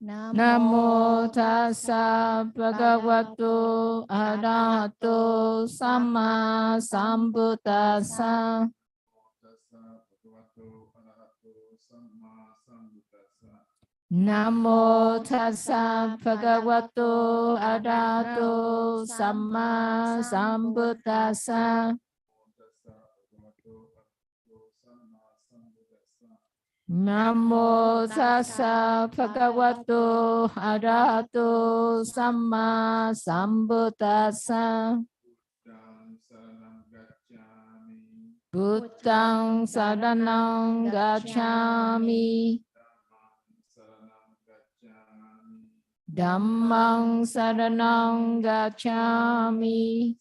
Namo tassa bhagavato arahato samma sambuddhassa. Namo tassa bhagavato arahato samma sambuddhassa. Namo tassa bhagavato arahato samma sambuddhassa. Buddhang saranang gacchami. Dhammang saranang gacchami.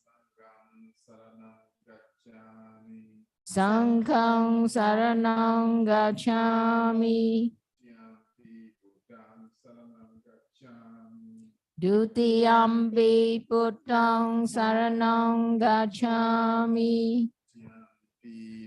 Sanghang saranang gacchami. Dutiyampi buddhang saranang gacchami.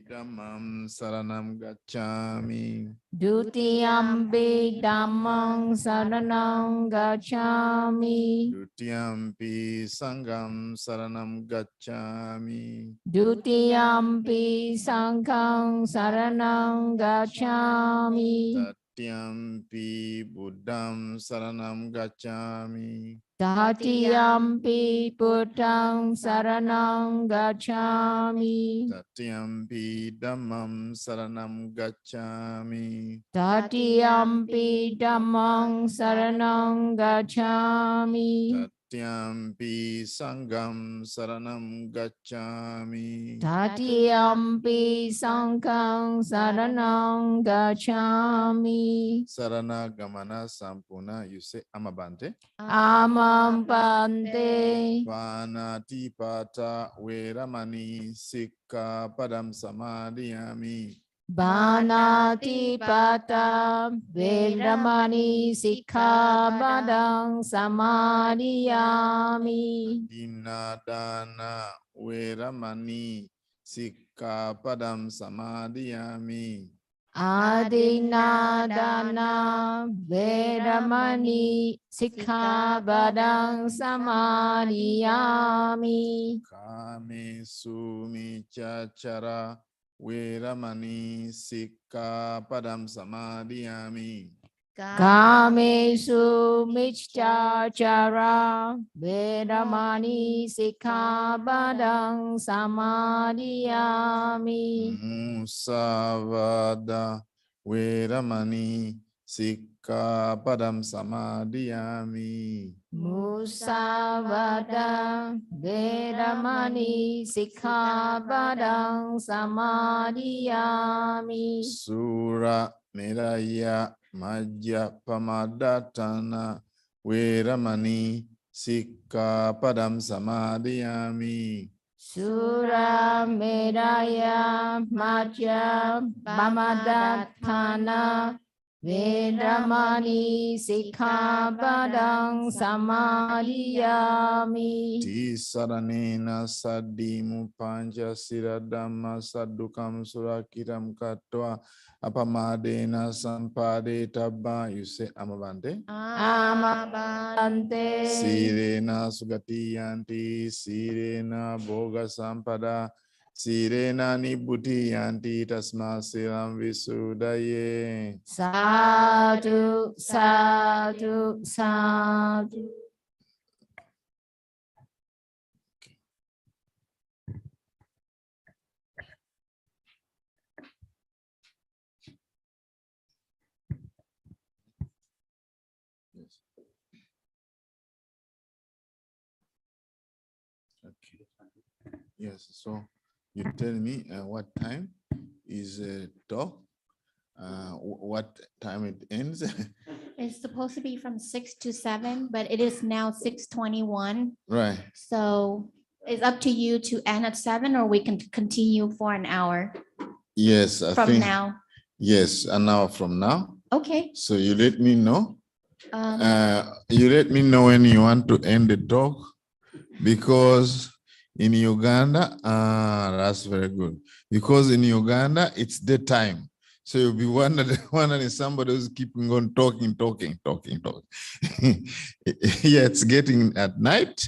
Dhammam saranam gacchami. Dutiyampi dhammang saranang gacchami. Dutiyampi sangham saranam gacchami. Dutiyampi sanghang saranang gacchami. Tatyampi buddham saranam gacchami. Tatiyampi buddhang saranang gacchami. Tatyampi dhammam saranam gacchami. Tatiyampi dhammang saranang gacchami. Tatyampi sangham saranam gacchami. Tatiyampi sanghang saranang gacchami. Sarana gamana sampuna, you say amabante. Amam bante. Vanatipata veramani sikka padam samadhiyami. Banatipata veramani sikkhapadang samadhiyami. Dinadana veramani sikka padam samadhiyami. Adinadana veramani sikkhapadang samadhiyami. Kame sumichachara veramani sikka padam samadhiyami. Kamesu michchachara veramani sikkhapadang samadhiyami. Musavada veramani sikka padam samadhiyami. Musavada veramani sikkhapadang samadhiyami. Sura meraya majja pamadatana veramani sikka padam samadhiyami. Sura medaya majja pamadatthana veramani sikkhapadang samadhiyami. Tisaranena saddimu panca siradhamma saddukam surakiram katva apamadena sampade tabba. You say amabante. Amabante. Sirena sugatiyanti sirena bhoga sampada sirena nibbutiyanti tasma siram visudaye. Sadhu, sadhu, sadhu. Yes, so you tell me what time is talk, what time it ends. It's supposed to be from 6 to 7, but it is now 6:21. Right. So it's up to you to end at 7, or we can continue for an hour Yes, I from think now. yes, an hour from now. Okay. So you let me know. You let me know when you want to end the talk, because in Uganda, that's very good. Because in Uganda, it's daytime. So you'll be wondering somebody who's keeping on talking. Yeah, it's getting at night.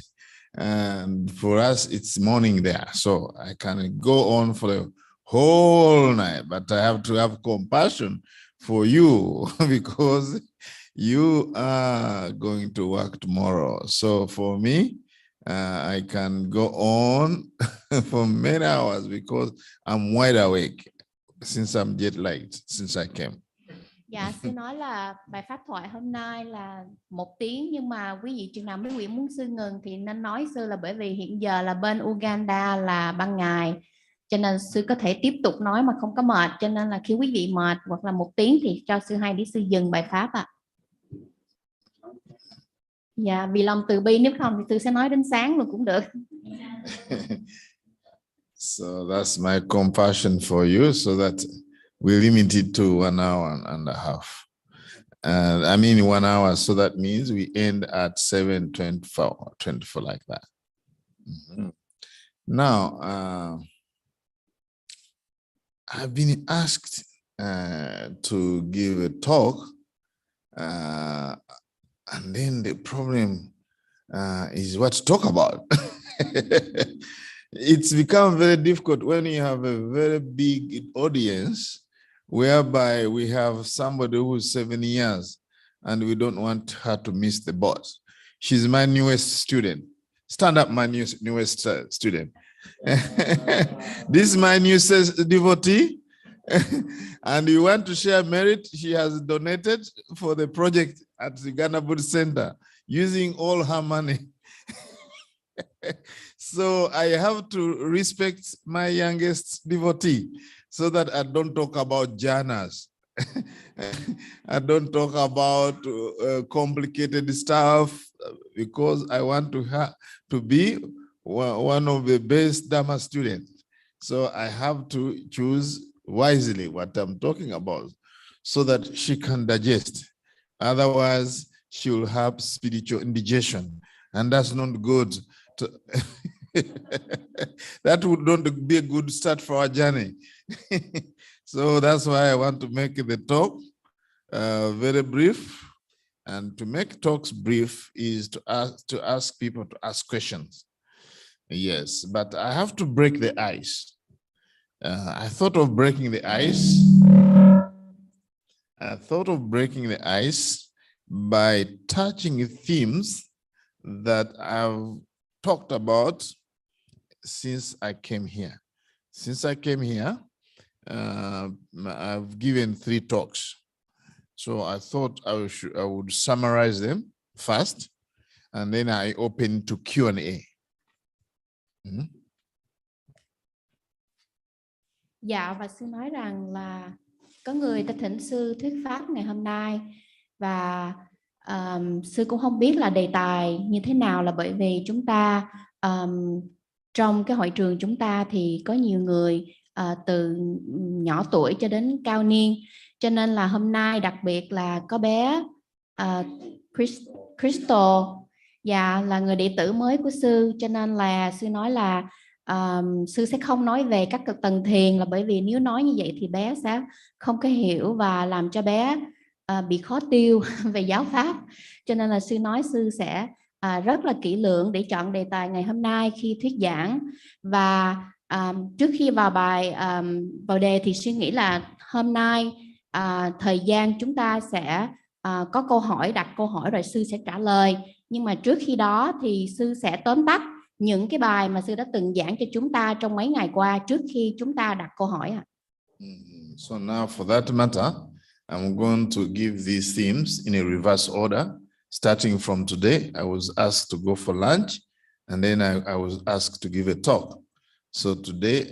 And for us, it's morning there. So I can go on for the whole night, but I have to have compassion for you because you are going to work tomorrow. So for me, I can go on for many hours because I'm wide awake since I'm jet lagged since I came. Dạ, sư nói là bài pháp thoại hôm nay là 1 tiếng, nhưng mà quý vị chừng nào mấy vị muốn sư ngừng thì nên nói sư, là bởi vì hiện giờ là bên Uganda là ban ngày, cho nên sư có thể tiếp tục nói mà không có mệt, cho nên là khi quý vị mệt hoặc là 1 tiếng thì cho sư hay để sư dừng bài pháp ạ. Dạ, vì lòng từ bi, nếu không thì sư sẽ nói đến sáng luôn cũng được. So that's my compassion for you, so that we limit it to 1 hour and a half. I mean 1 hour, so that means we end at 7:24 like that. Now, I've been asked to give a talk, and then the problem is what to talk about. It's become very difficult when you have a very big audience, whereby we have somebody who's 7 years and we don't want her to miss the bus. She's my newest student. Stand up, my newest student. This is my newest devotee. And you want to share merit, she has donated for the project at the Ghana Buddha Center using all her money. So I have to respect my youngest devotee so that I don't talk about jhanas. I don't talk about complicated stuff, because I want to be one of the best Dharma students. So I have to choose wisely what I'm talking about so that she can digest. Otherwise, she will have spiritual indigestion, and that's not good. That would not be a good start for our journey. So that's why I want to make the talk very brief. And to make talks brief is to ask people to ask questions. Yes, but I have to break the ice. I thought of breaking the ice. I thought of breaking the ice by touching themes that I've talked about since I came here. Since I came here, I've given 3 talks. So I thought I would summarize them first, and then I open to Q&A. Dạ, và sư nói rằng là có người ta thỉnh sư thuyết pháp ngày hôm nay, và sư cũng không biết là đề tài như thế nào, là bởi vì chúng ta trong cái hội trường chúng ta thì có nhiều người từ nhỏ tuổi cho đến cao niên, cho nên là hôm nay đặc biệt là có bé Crystal, dạ, là người đệ tử mới của sư, cho nên là sư nói là sư sẽ không nói về các cực tầng thiền, là bởi vì nếu nói như vậy thì bé sẽ không có hiểu và làm cho bé bị khó tiêu về giáo pháp, cho nên là sư nói sư sẽ rất là kỹ lưỡng để chọn đề tài ngày hôm nay khi thuyết giảng. Và trước khi vào vào đề thì suy nghĩ là hôm nay thời gian chúng ta sẽ có câu hỏi, đặt câu hỏi rồi sư sẽ trả lời, nhưng mà trước khi đó thì sư sẽ tóm tắt những cái bài mà sư đã từng giảng cho chúng ta trong mấy ngày qua trước khi chúng ta đặt câu hỏi ạ. So now for that matter, I'm going to give these themes in a reverse order. Starting from today, I was asked to go for lunch, and then I was asked to give a talk. So today,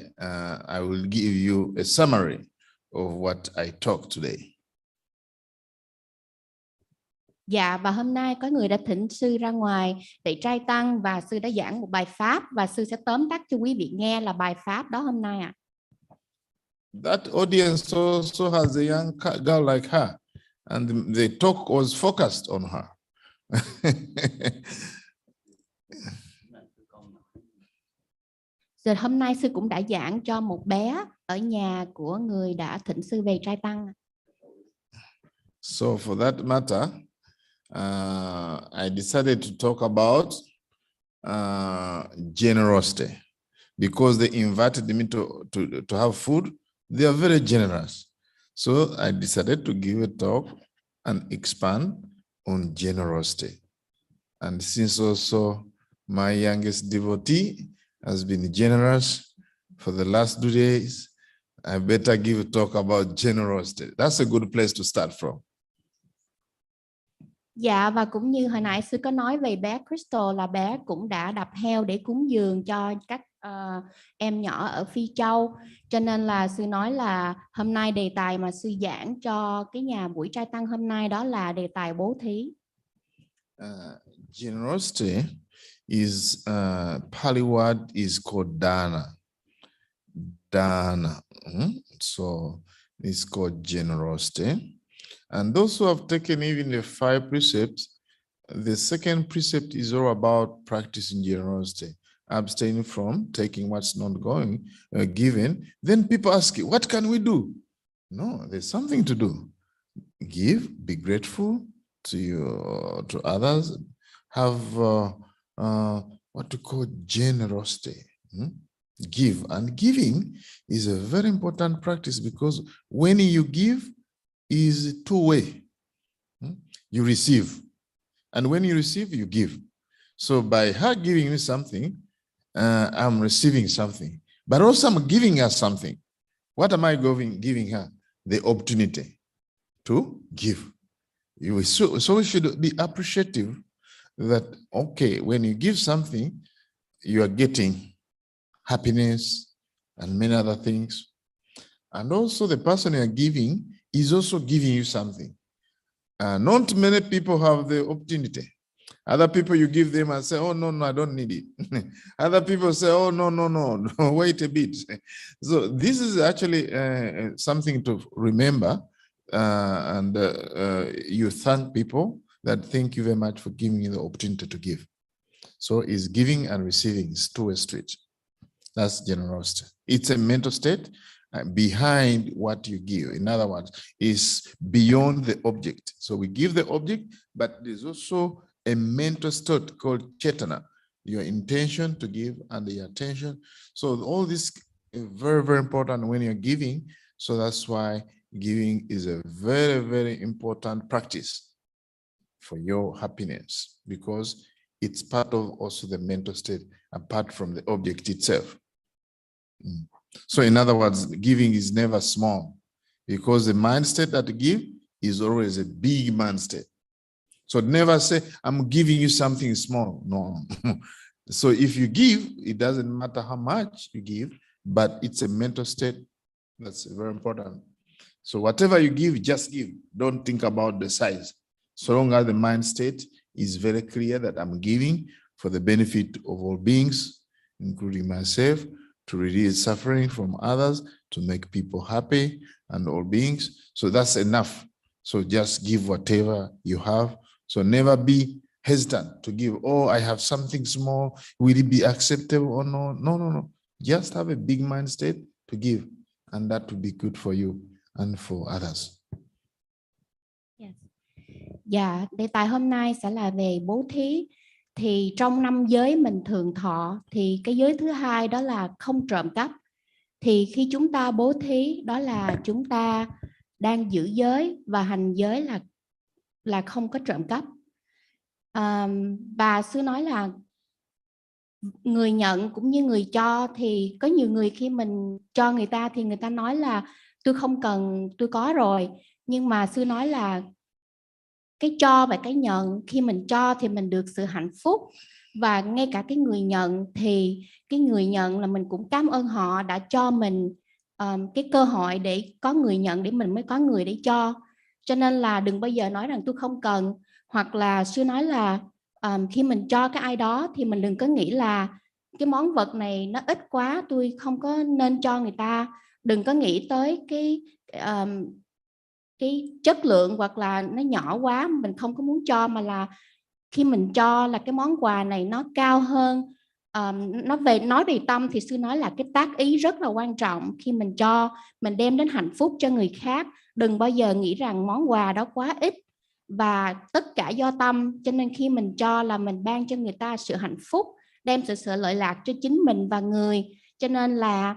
I will give you a summary of what I talked today. Dạ, và hôm nay có người đã thỉnh sư ra ngoài để trai tăng, và sư đã giảng một bài pháp, và sư sẽ tóm tắt cho quý vị nghe là bài pháp đó hôm nay ạ. That audience also has a young girl like her, and the talk was focused on her. Rồi hôm nay sư cũng đã giảng cho một bé ở nhà của người đã thỉnh sư về trai tăng. So for that matter, I decided to talk about generosity because they invited me to have food. They are very generous. So I decided to give a talk and expand on generosity. And since also my youngest devotee has been generous for the last 2 days, I better give a talk about generosity. That's a good place to start from. Dạ, và cũng như hồi nãy sư có nói về bé Crystal là bé cũng đã đập heo để cúng dường cho các em nhỏ ở Phi Châu. Cho nên là sư nói là hôm nay đề tài mà sư giảng cho cái nhà buổi trai tăng hôm nay đó là đề tài bố thí. Generosity is Pali word is called dana. Dana. So it's called generosity. And those who have taken even the 5 precepts, the second precept is all about practicing generosity, abstaining from taking what's not given. Then people ask you, what can we do? No, there's something to do. Give, be grateful to others, have what to call generosity. Give, and giving is a very important practice because when you give is 2-way. You receive, and when you receive, you give. So by her giving me something, I'm receiving something, but also I'm giving her something. What am I giving her? The opportunity to give. So we should be appreciative that, okay, when you give something, you are getting happiness and many other things. And also the person you are giving is also giving you something. Not many people have the opportunity. Other people, you give them and say, oh, no, I don't need it. Other people say, oh, no, wait a bit. So this is actually something to remember. And you thank people that thank you very much for giving me the opportunity to give. So it's giving and receiving, it's 2-way street. That's generosity. It's a mental state behind what you give. In other words, is beyond the object. So we give the object, but there's also a mental state called chetana, your intention to give and the attention. So all this is very, very important when you're giving. So that's why giving is a very, very important practice for your happiness, because it's part of also the mental state apart from the object itself. So in other words, giving is never small, because the mind state that you give is always a big mind state. So never say, I'm giving you something small. No. So if you give, it doesn't matter how much you give, but it's a mental state. That's very important. So whatever you give, just give. Don't think about the size. So long as the mind state is very clear that I'm giving for the benefit of all beings, including myself, to reduce suffering from others, to make people happy and all beings. So that's enough. So just give whatever you have. So never be hesitant to give. Oh, I have something small. Will it be acceptable or no? No. Just have a big mind state to give, and that will be good for you and for others. Yes. Dạ, đề tài hôm nay sẽ là về bố thí. Thì trong 5 giới mình thường thọ, thì cái giới thứ hai đó là không trộm cắp. Thì khi chúng ta bố thí, đó là chúng ta đang giữ giới, và hành giới là không có trộm cắp. Và sư nói là người nhận cũng như người cho, thì có nhiều người khi mình cho người ta thì người ta nói là tôi không cần, tôi có rồi. Nhưng mà sư nói là cái cho và cái nhận, khi mình cho thì mình được sự hạnh phúc, và ngay cả cái người nhận thì cái người nhận là mình cũng cảm ơn họ đã cho mình cái cơ hội để có người nhận, để mình mới có người để cho. Cho nên là đừng bao giờ nói rằng tôi không cần, hoặc là sư nói là khi mình cho cái ai đó thì mình đừng có nghĩ là cái món vật này nó ít quá, tôi không có nên cho người ta. Đừng có nghĩ tới cái chất lượng hoặc là nó nhỏ quá mình không có muốn cho, mà là khi mình cho là cái món quà này nó cao hơn nói về tâm thì sư nói là cái tác ý rất là quan trọng. Khi mình cho, mình đem đến hạnh phúc cho người khác, đừng bao giờ nghĩ rằng món quà đó quá ít và tất cả do tâm. Cho nên khi mình cho là mình ban cho người ta sự hạnh phúc, đem sự lợi lạc cho chính mình và người. Cho nên là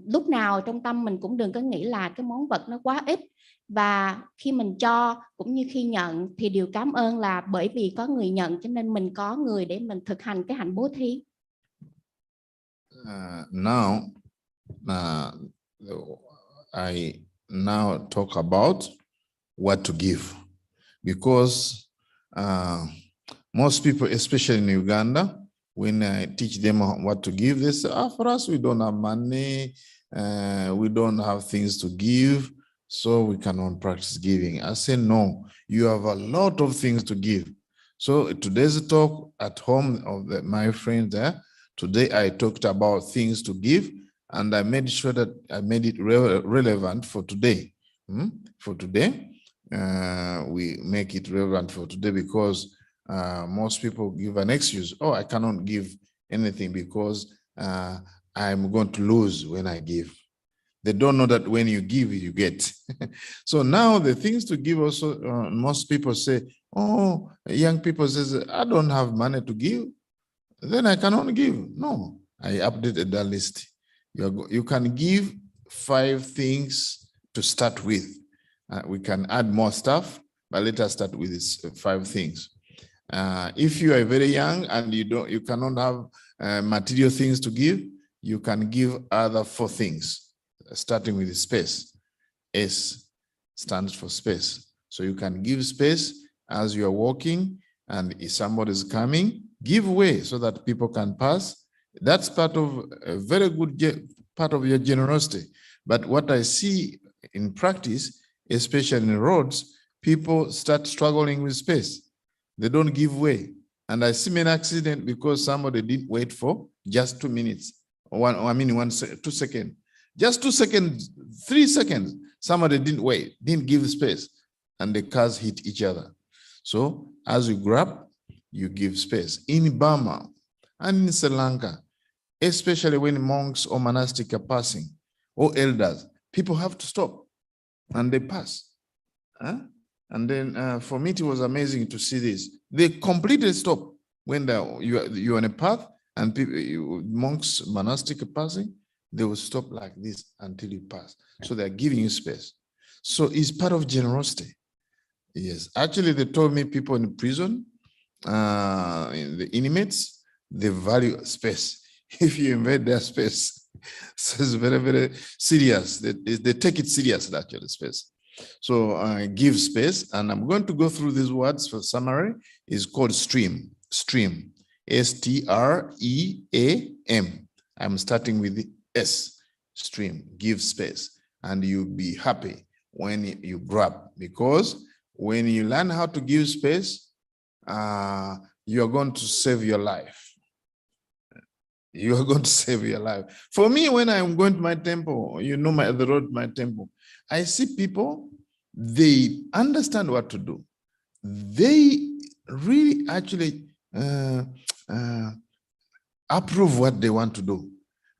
lúc nào trong tâm mình cũng đừng có nghĩ là cái món vật nó quá ít. Và khi mình cho cũng như khi nhận thì điều cảm ơn là bởi vì có người nhận cho nên mình có người để mình thực hành cái hạnh bố thí. Now, I now talk about what to give, because most people, especially in Uganda, when I teach them what to give, they say, for us, we don't have money, we don't have things to give, so we cannot practice giving. I say, no, you have a lot of things to give. So today's talk at home of my friends there, today I talked about things to give, and I made sure that I made it relevant for today. For today, we make it relevant for today, because most people give an excuse. Oh, I cannot give anything because I'm going to lose when I give. They don't know that when you give, you get. So now the things to give also, most people say, oh, young people says, I don't have money to give, then I cannot give. No, I updated that list. You can give 5 things to start with. We can add more stuff, but let us start with these 5 things. If you are very young and you cannot have material things to give, you can give other 4 things, starting with the space. S stands for space. So you can give space as you are walking, and if somebody is coming, give way so that people can pass. That's part of a very good part of your generosity. But what I see in practice, especially in roads, people start struggling with space. They don't give way. And I see many accidents because somebody didn't wait for just 2 minutes. 2 seconds. Just 2 seconds, 3 seconds. Somebody didn't wait, didn't give space, and the cars hit each other. So as you grab, you give space. In Burma and in Sri Lanka, especially when monks or monastics are passing, or elders, people have to stop and they pass. And then for me, it was amazing to see this. They completely stop when you're on a path and people, monks, monastic are passing, they will stop like this until you pass. So they're giving you space. So it's part of generosity. Yes, actually, they told me people in prison, the inmates, they value space. If you invade their space, so it's very, very serious. They take it serious, actually, space. So give space, and I'm going to go through these words for summary. It's called stream. Stream, S-T-R-E-A-M. I'm starting with the S, stream, give space, and you'll be happy when you grab, because when you learn how to give space, you are going to save your life. You are going to save your life. For me, when I'm going to my temple, you know, the road to my temple, I see people, they understand what to do. They really actually approve what they want to do,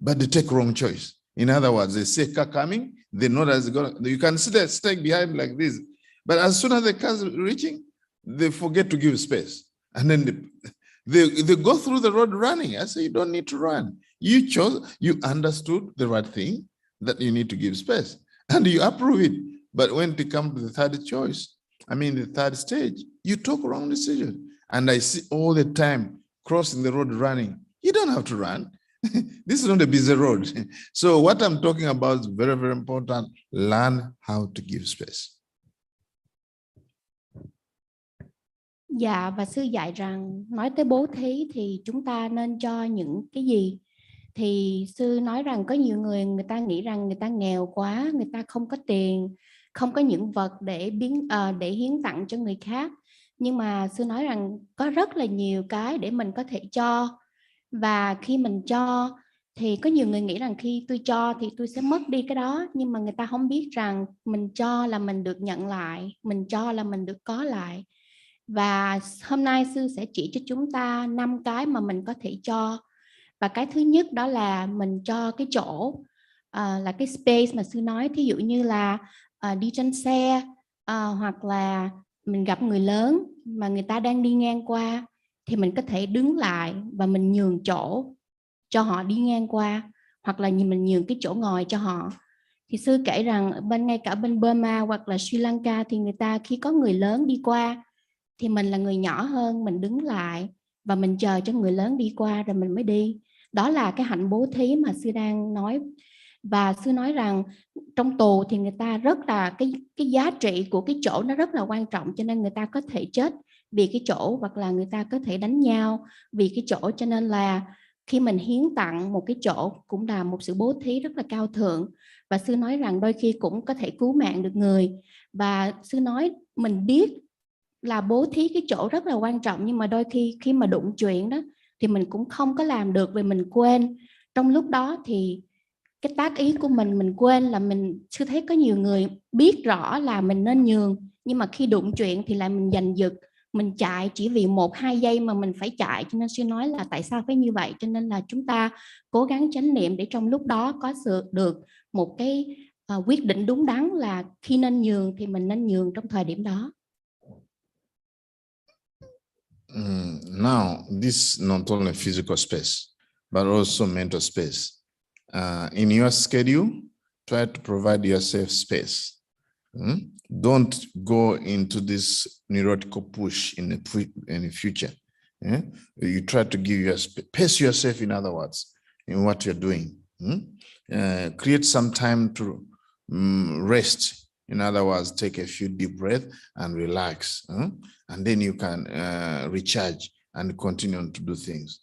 but they take wrong choice. In other words, they see a car coming, they know that you can see that stake behind like this. But as soon as the car's reaching, they forget to give space. And then they go through the road running. I say, you don't need to run. You understood the right thing, that you need to give space, and you approve it. But when it comes to the third choice, the third stage, you took wrong decision. And I see all the time crossing the road running. You don't have to run. This is not a busy road. So what I'm talking about is very, very important. Learn how to give space. Dạ, và sư dạy rằng nói tới bố thí thì chúng ta nên cho những cái gì? Thì sư nói rằng có nhiều người ta nghĩ rằng người ta nghèo quá, người ta không có tiền, không có những vật để hiến tặng cho người khác. Nhưng mà sư nói rằng có rất là nhiều cái để mình có thể cho. Và khi mình cho thì có nhiều người nghĩ rằng khi tôi cho thì tôi sẽ mất đi cái đó, nhưng mà người ta không biết rằng mình cho là mình được nhận lại, mình cho là mình được có lại. Và hôm nay sư sẽ chỉ cho chúng ta 5 cái mà mình có thể cho. Và cái thứ nhất đó là mình cho cái chỗ là cái space mà sư nói, thí dụ như là đi trên xe hoặc là mình gặp người lớn mà người ta đang đi ngang qua thì mình có thể đứng lại và mình nhường chỗ cho họ đi ngang qua, hoặc là mình nhường cái chỗ ngồi cho họ. Thì sư kể rằng ngay cả bên Burma hoặc là Sri Lanka thì người ta khi có người lớn đi qua thì mình là người nhỏ hơn, mình đứng lại và mình chờ cho người lớn đi qua rồi mình mới đi. Đó là cái hạnh bố thí mà sư đang nói. Và sư nói rằng trong tù thì người ta rất là cái giá trị của cái chỗ nó rất là quan trọng, cho nên người ta có thể chết vì cái chỗ, hoặc là người ta có thể đánh nhau vì cái chỗ. Cho nên là khi mình hiến tặng một cái chỗ cũng là một sự bố thí rất là cao thượng. Và sư nói rằng đôi khi cũng có thể cứu mạng được người. Và sư nói mình biết là bố thí cái chỗ rất là quan trọng, nhưng mà đôi khi mà đụng chuyện đó thì mình cũng không có làm được vì mình quên. Trong lúc đó thì cái tác ý của mình quên là mình. Sư thấy có nhiều người biết rõ là mình nên nhường, nhưng mà khi đụng chuyện thì lại mình giành giật, mình chạy chỉ vì 1-2 giây mà mình phải chạy. Cho nên sư nói là tại sao phải như vậy. Cho nên là chúng ta cố gắng chánh niệm để trong lúc đó có được một cái quyết định đúng đắn là khi nên nhường thì mình nên nhường trong thời điểm đó. Now, this not only physical space, but also mental space. In your schedule, try to provide yourself space. Don't go into this neurotical push in the future. You try to give your pace yourself, in other words, in what you're doing. Create some time to rest. In other words, take a few deep breaths and relax. And then you can recharge and continue to do things.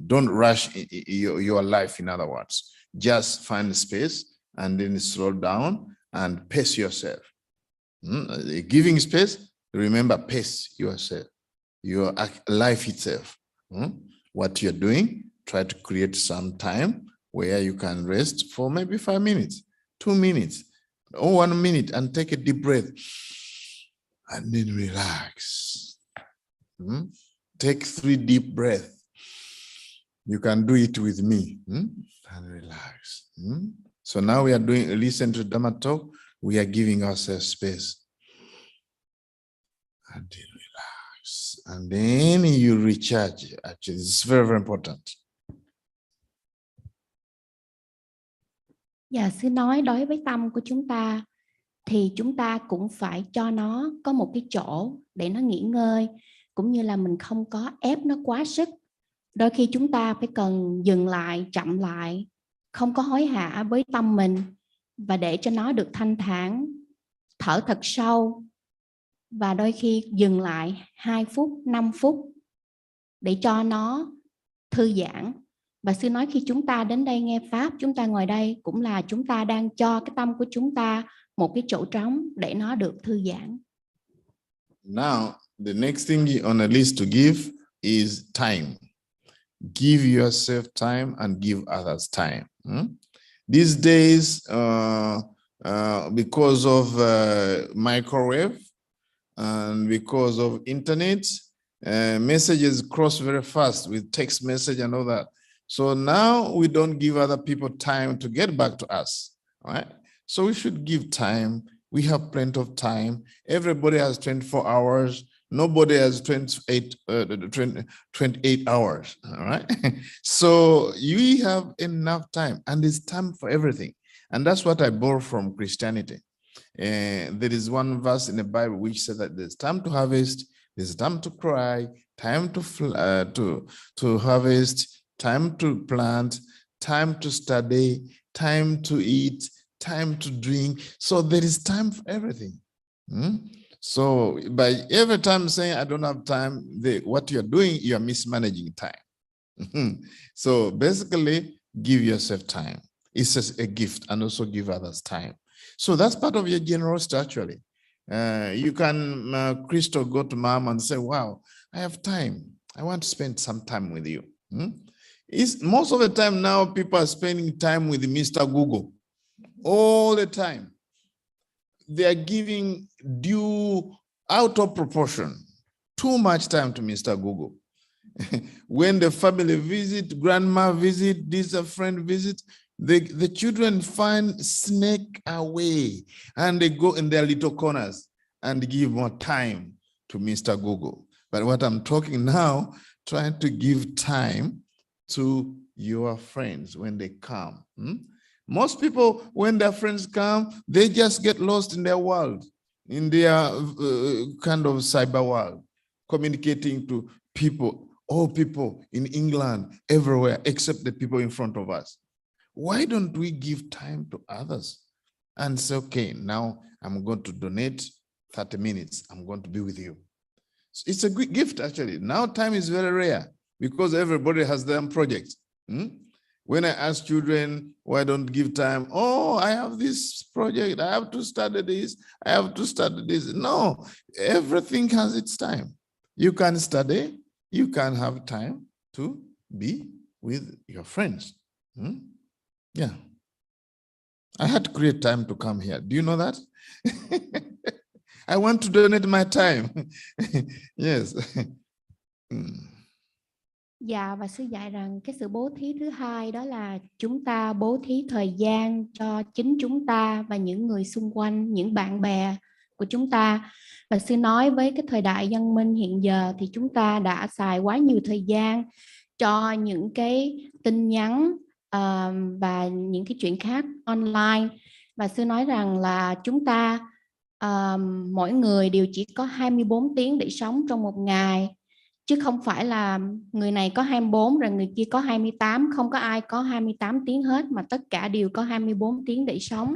Don't rush your life, in other words. Just find space and then slow down and pace yourself. Giving space, remember, pace yourself, your life itself. What you're doing, try to create some time where you can rest for maybe 5 minutes, 2 minutes, or 1 minute, and take a deep breath and then relax. Take 3 deep breaths. You can do it with me and relax. So now we are doing, listen to Dhamma talk. We are giving ourselves space. And then relax. And then you recharge. Actually, it's very, very important. Dạ, sư nói đối với tâm của chúng ta thì chúng ta cũng phải cho nó có một cái chỗ để nó nghỉ ngơi, cũng như là mình không có ép nó quá sức. Đôi khi chúng ta phải cần dừng lại, chậm lại, không có hối hả với tâm mình, và để cho nó được thanh thản, thở thật sâu, và đôi khi dừng lại 2 phút, 5 phút để cho nó thư giãn. Và sư nói khi chúng ta đến đây nghe Pháp, chúng ta ngồi đây cũng là chúng ta đang cho cái tâm của chúng ta một cái chỗ trống để nó được thư giãn. Now, the next thing on the list to give is time. Give yourself time and give others time. These days, because of microwave and because of internet, messages cross very fast with text message and all that. So now we don't give other people time to get back to us, right? So we should give time. We have plenty of time. Everybody has 24 hours. Nobody has 28 hours, all right? So you have enough time, and it's time for everything. And that's what I borrow from Christianity. There is one verse in the Bible which says that there's time to harvest, there's time to cry, time to harvest, time to plant, time to study, time to eat, time to drink. So there is time for everything. So by every time saying I don't have time, what you're doing, you're mismanaging time. So basically, give yourself time. It's just a gift, and also give others time. So that's part of your generosity, actually. You can, Crystal, go to mom and say, wow, I have time. I want to spend some time with you. Most of the time now, people are spending time with Mr. Google all the time. They are giving due out of proportion, too much time to Mr. Google. When the family visit, grandma visit, this a friend visit, the children find snake away and they go in their little corners and give more time to Mr. Google. But what I'm talking now, trying to give time to your friends when they come. Most people, when their friends come, they just get lost in their world, in their kind of cyber world, communicating to people, all people in England, everywhere, except the people in front of us. Why don't we give time to others and say, okay, now I'm going to donate 30 minutes. I'm going to be with you. It's a good gift, actually. Now time is very rare because everybody has their own project. When I ask children, why don't give time? Oh, I have this project. I have to study this. I have to study this. No, everything has its time. You can study. You can have time to be with your friends. Yeah. I had to create time to come here. Do you know that? I want to donate my time. Yes. Dạ, và sư dạy rằng cái sự bố thí thứ hai đó là chúng ta bố thí thời gian cho chính chúng ta và những người xung quanh, những bạn bè của chúng ta. Và sư nói với cái thời đại văn minh hiện giờ thì chúng ta đã xài quá nhiều thời gian cho những cái tin nhắn và những cái chuyện khác online. Và sư nói rằng là chúng ta mỗi người đều chỉ có 24 tiếng để sống trong một ngày, chứ không phải là người này có 24 rồi người kia có 28, không có ai có 28 tiếng hết, mà tất cả đều có 24 tiếng để sống.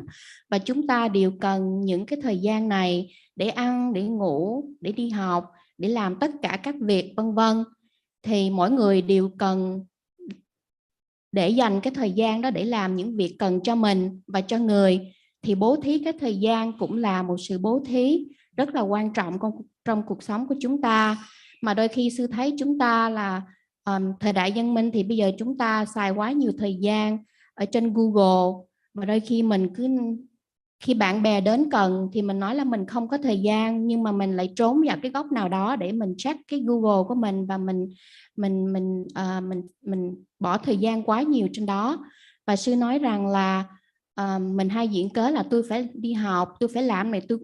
Và chúng ta đều cần những cái thời gian này để ăn, để ngủ, để đi học, để làm tất cả các việc vân vân. Thì mỗi người đều cần để dành cái thời gian đó để làm những việc cần cho mình và cho người. Thì bố thí cái thời gian cũng là một sự bố thí rất là quan trọng trong cuộc sống của chúng ta. Mà đôi khi sư thấy chúng ta là thời đại văn minh thì bây giờ chúng ta xài quá nhiều thời gian ở trên Google, và đôi khi mình khi bạn bè đến cần thì mình nói là mình không có thời gian, nhưng mà mình lại trốn vào cái góc nào đó để mình check cái Google của mình, và mình bỏ thời gian quá nhiều trên đó. Và sư nói rằng là mình hay diễn cớ là tôi phải đi học, tôi phải làm này, tôi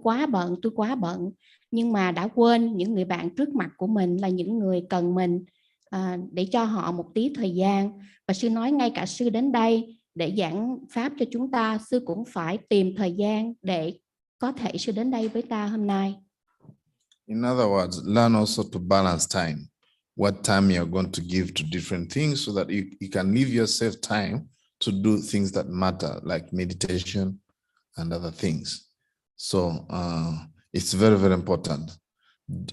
quá bận, nhưng mà đã quên những người bạn trước mặt của mình là những người cần mình, để cho họ một tí thời gian. Và sư nói ngay cả sư đến đây để giảng pháp cho chúng ta, sư cũng phải tìm thời gian để có thể sư đến đây với ta hôm nay. In other words, learn also to balance time. What time you're going to give to different things so that you can leave yourself time to do things that matter, like meditation and other things. So it's very, very important.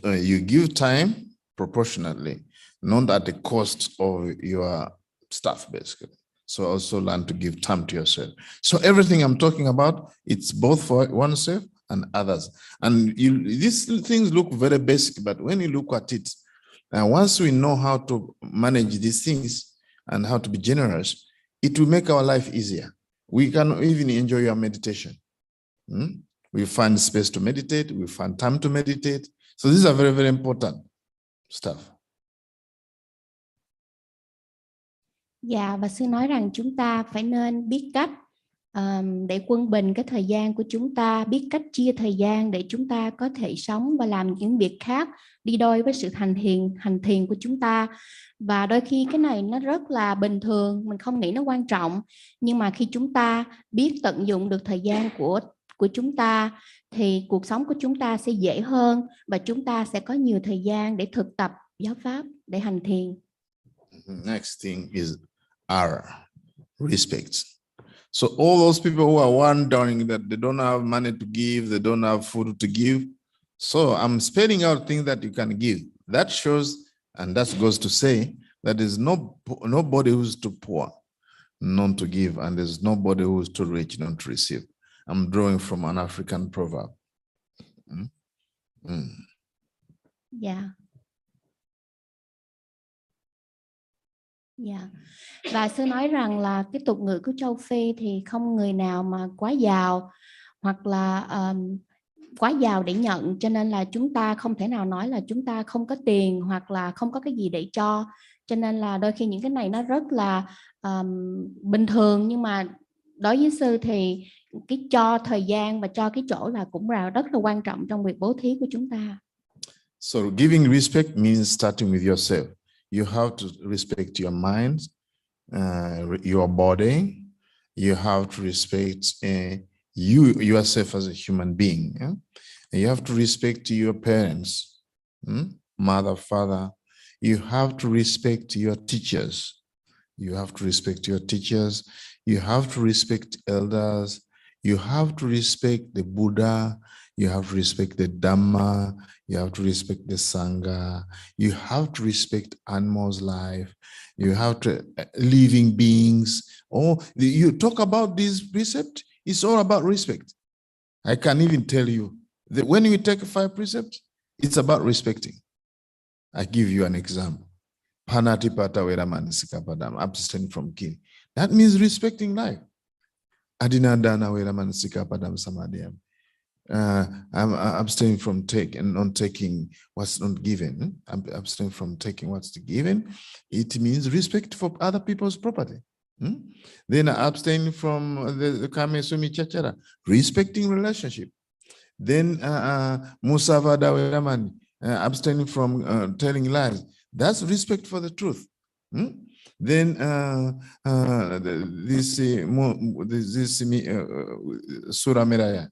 You give time proportionately, not at the cost of your stuff, basically. So also learn to give time to yourself. So everything I'm talking about, it's both for oneself and others. And these things look very basic, but when you look at it, once we know how to manage these things and how to be generous, it will make our life easier. We can even enjoy your meditation. We find space to meditate. We find time to meditate. So these are very, very important stuff. Dạ, và sư nói rằng chúng ta phải nên biết cách để quân bình cái thời gian của chúng ta, biết cách chia thời gian để chúng ta có thể sống và làm những việc khác đi đôi với sự hành thiền của chúng ta. Và đôi khi cái này nó rất là bình thường, mình không nghĩ nó quan trọng, nhưng mà khi chúng ta biết tận dụng được thời gian của chúng ta thì cuộc sống của chúng ta sẽ dễ hơn, và chúng ta sẽ có nhiều thời gian để thực tập giáo pháp, để hành thiền. Next thing is respect. So all those people who are wondering that they don't have money to give, they don't have food to give. So I'm spelling out things that you can give. That shows, and that goes to say that there's nobody who's too poor not to give, and there's nobody who's too rich not to receive. I'm drawing from an African proverb. Yeah. Dạ. Và sư nói rằng là cái tục ngữ của châu Phi thì không người nào mà quá giàu hoặc là quá giàu để nhận, cho nên là chúng ta không thể nào nói là chúng ta không có tiền hoặc là không có cái gì để cho. Cho nên là đôi khi những cái này nó rất là bình thường, nhưng mà đối với sư thì cái cho thời gian và cho cái chỗ là cũng là rất là quan trọng trong việc bố thí của chúng ta. So giving respect means starting with yourself. You have to respect your mind, your body. You have to respect yourself as a human being. Yeah? And you have to respect your parents, mother, father. You have to respect your teachers. You have to respect your teachers. You have to respect elders. You have to respect the Buddha. You have to respect the Dhamma. You have to respect the Sangha. You have to respect animals' life. You have to living beings. Oh, you talk about this precept, it's all about respect. I can even tell you that when you take 5 precepts, it's about respecting. I give you an example. Panatipata Veraman Sikapadam, abstain from killing. That means respecting life. Adinadana Veraman Sikapadam Samadhyam. I'm abstaining from taking what's not given. I'm abstaining from taking what's given. It means respect for other people's property. Then abstaining from the Kamesumi Chachara, respecting relationship. Then Musavada Veraman, abstaining from telling lies. That's respect for the truth. Then this Surah Miraya.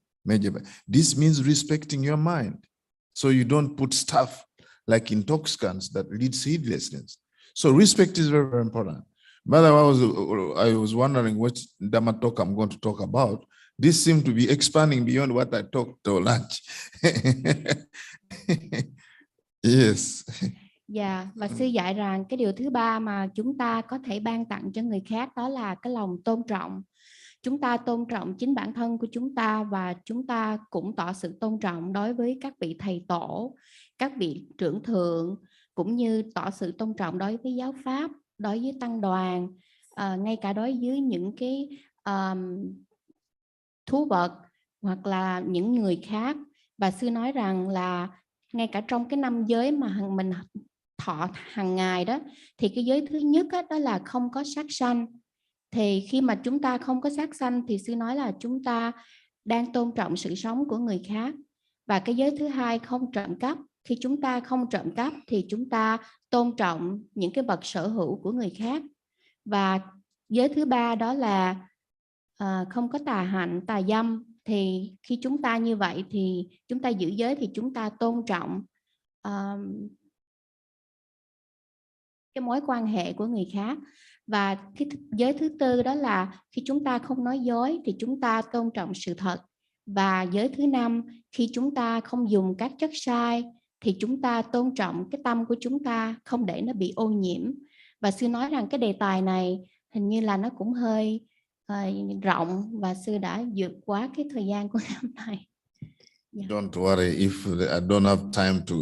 This means respecting your mind. So you don't put stuff like intoxicants that leads to heedlessness. So respect is very, very important. But I was wondering which Dhamma talk I'm going to talk about. This seemed to be expanding beyond what I talked to lunch. Yes. Dạ, và sư dạy rằng cái điều thứ ba mà chúng ta có thể ban tặng cho người khác đó là cái lòng tôn trọng. Chúng ta tôn trọng chính bản thân của chúng ta và chúng ta cũng tỏ sự tôn trọng đối với các vị thầy tổ, các vị trưởng thượng, cũng như tỏ sự tôn trọng đối với giáo pháp, đối với tăng đoàn, ngay cả đối với những cái thú vật hoặc là những người khác. Và sư nói rằng là ngay cả trong cái 5 giới mà mình thọ hàng ngày đó, thì cái giới thứ nhất đó là không có sát sanh. Thì khi mà chúng ta không có sát sanh thì sư nói là chúng ta đang tôn trọng sự sống của người khác. Và cái giới thứ hai không trộm cắp. Khi chúng ta không trộm cắp thì chúng ta tôn trọng những cái vật sở hữu của người khác. Và giới thứ ba đó là không có tà hạnh, tà dâm. Thì khi chúng ta như vậy thì chúng ta giữ giới thì chúng ta tôn trọng cái mối quan hệ của người khác. Và cái giới thứ tư đó là khi chúng ta không nói dối thì chúng ta tôn trọng sự thật. Và giới thứ 5, khi chúng ta không dùng các chất sai thì chúng ta tôn trọng cái tâm của chúng ta, không để nó bị ô nhiễm. Và sư nói rằng cái đề tài này hình như là nó cũng hơi rộng và sư đã vượt quá cái thời gian của năm nay. Yeah. Don't worry, if I don't have time to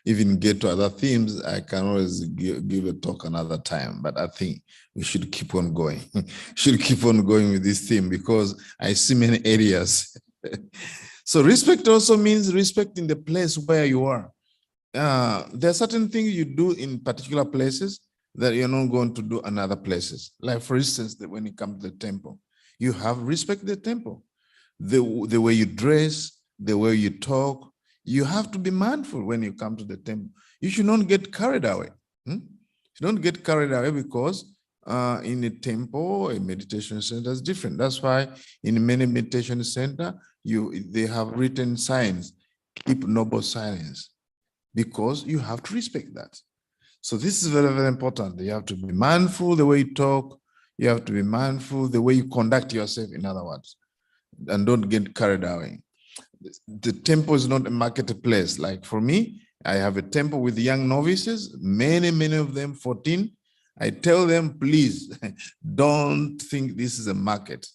even get to other themes, I can always give a talk another time. But I think we should keep on going. Should keep on going with this theme because I see many areas. So respect also means respecting the place where you are. There are certain things you do in particular places that you're not going to do in other places. Like for instance, when you come to the temple, you have respect the temple. The way you dress, the way you talk, you have to be mindful when you come to the temple. You should not get carried away. You don't get carried away because in a temple, a meditation center is different. That's why in many meditation center, they have written signs, keep noble silence, because you have to respect that. So this is very, very important. You have to be mindful the way you talk. You have to be mindful the way you conduct yourself, in other words, and don't get carried away. The temple is not a marketplace. Like for me, I have a temple with young novices, many of them, 14. I tell them, please, don't think this is a market.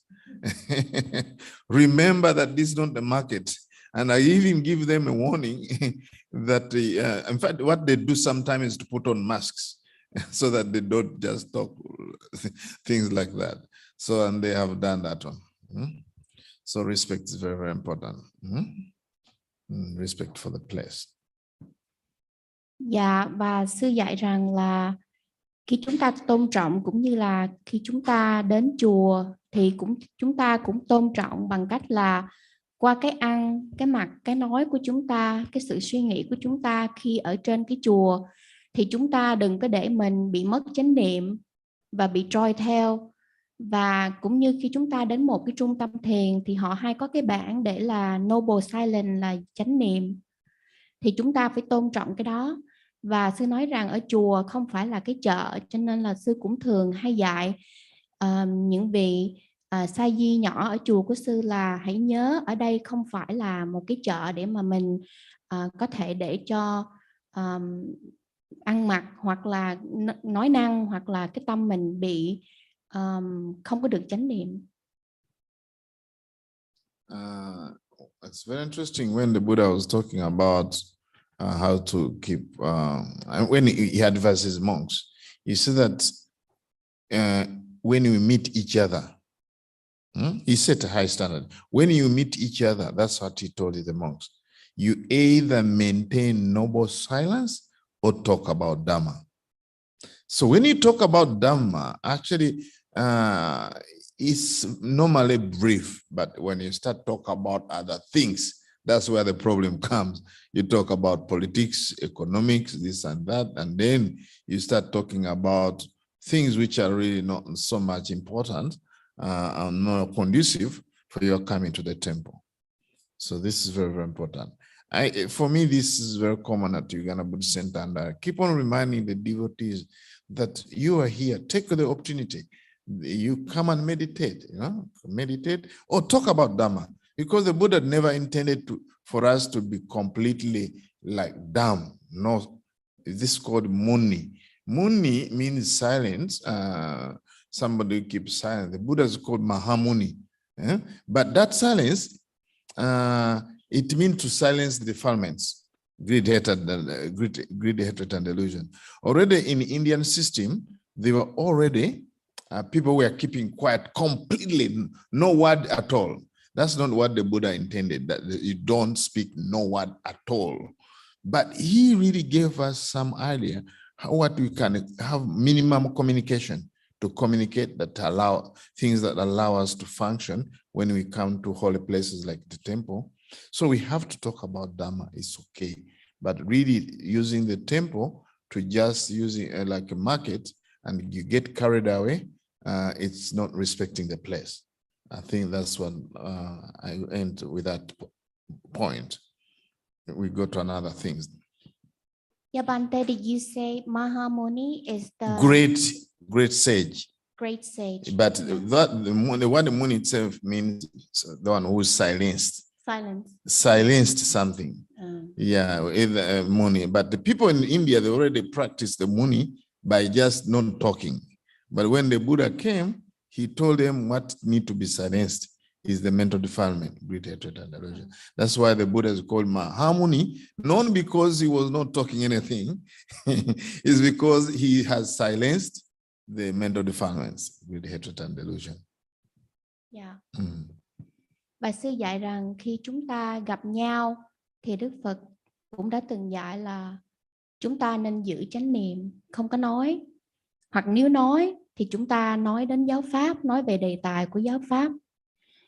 Remember that this is not a market. And I even give them a warning that, in fact, what they do sometimes is to put on masks so that they don't just talk things like that. So, and they have done that one. So respect is very, very important. Respect for the place. Dạ, và sư dạy rằng là khi chúng ta tôn trọng cũng như là khi chúng ta đến chùa thì chúng ta cũng tôn trọng bằng cách là qua cái ăn, cái mặc, cái nói của chúng ta, cái sự suy nghĩ của chúng ta khi ở trên cái chùa, thì chúng ta đừng có để mình bị mất chánh niệm và bị trôi theo. Và cũng như khi chúng ta đến một cái trung tâm thiền thì họ hay có cái bảng để là Noble Silence, là chánh niệm, thì chúng ta phải tôn trọng cái đó. Và sư nói rằng ở chùa không phải là cái chợ, cho nên là sư cũng thường hay dạy những vị sa di nhỏ ở chùa của sư là hãy nhớ ở đây không phải là một cái chợ để mà mình có thể để cho ăn mặc hoặc là nói năng, hoặc là cái tâm mình bị không có được chánh niệm. It's very interesting when the Buddha was talking about how to keep, when he advises monks, he said that when you meet each other, he set a high standard. When you meet each other, that's what he told the monks. You either maintain noble silence or talk about Dhamma. So when you talk about Dhamma, actually, it's normally brief, but when you start talking about other things, that's where the problem comes. You talk about politics, economics, this and that, and then you start talking about things which are really not so much important and not conducive for your coming to the temple. So this is very, very important. For me, this is very common at Uganda Buddhist Center, and I keep on reminding the devotees that you are here. Take the opportunity. You come and meditate, meditate or talk about Dhamma, because the Buddha never intended for us to be completely like dumb. No, this is called muni. Muni means silence. Somebody keeps silent. The Buddha is called Mahamuni. But that silence, it means to silence the defilements, greed, hatred, and delusion. Already in the Indian system, they were already, people were keeping quiet completely, no word at all. That's not what the Buddha intended, that you don't speak no word at all. But he really gave us some idea what we can have minimum communication, to communicate that allow things that allow us to function when we come to holy places like the temple. So we have to talk about Dhamma, it's okay. But really using the temple to just using like a market and you get carried away, it's not respecting the place. I think that's what I end with that point. We go to another things. Yeah, Bante, did you say Mahamuni is the great sage? Great sage. But the word Muni itself means the one who is silenced. Silenced something. Yeah, either Muni. But the people in India, they already practice the Muni by just not talking. But when the Buddha came, he told them what need to be silenced is the mental defilement, greed, hatred, and delusion. That's why the Buddha is called Mahamuni, not because he was not talking anything, it's because he has silenced the mental defilements, greed, hatred, and delusion. Yeah. Và sư dạy rằng khi chúng ta gặp nhau thì Đức Phật cũng đã từng dạy là chúng ta nên giữ chánh niệm, không có nói. Hoặc nếu nói thì chúng ta nói đến giáo pháp, nói về đề tài của giáo pháp.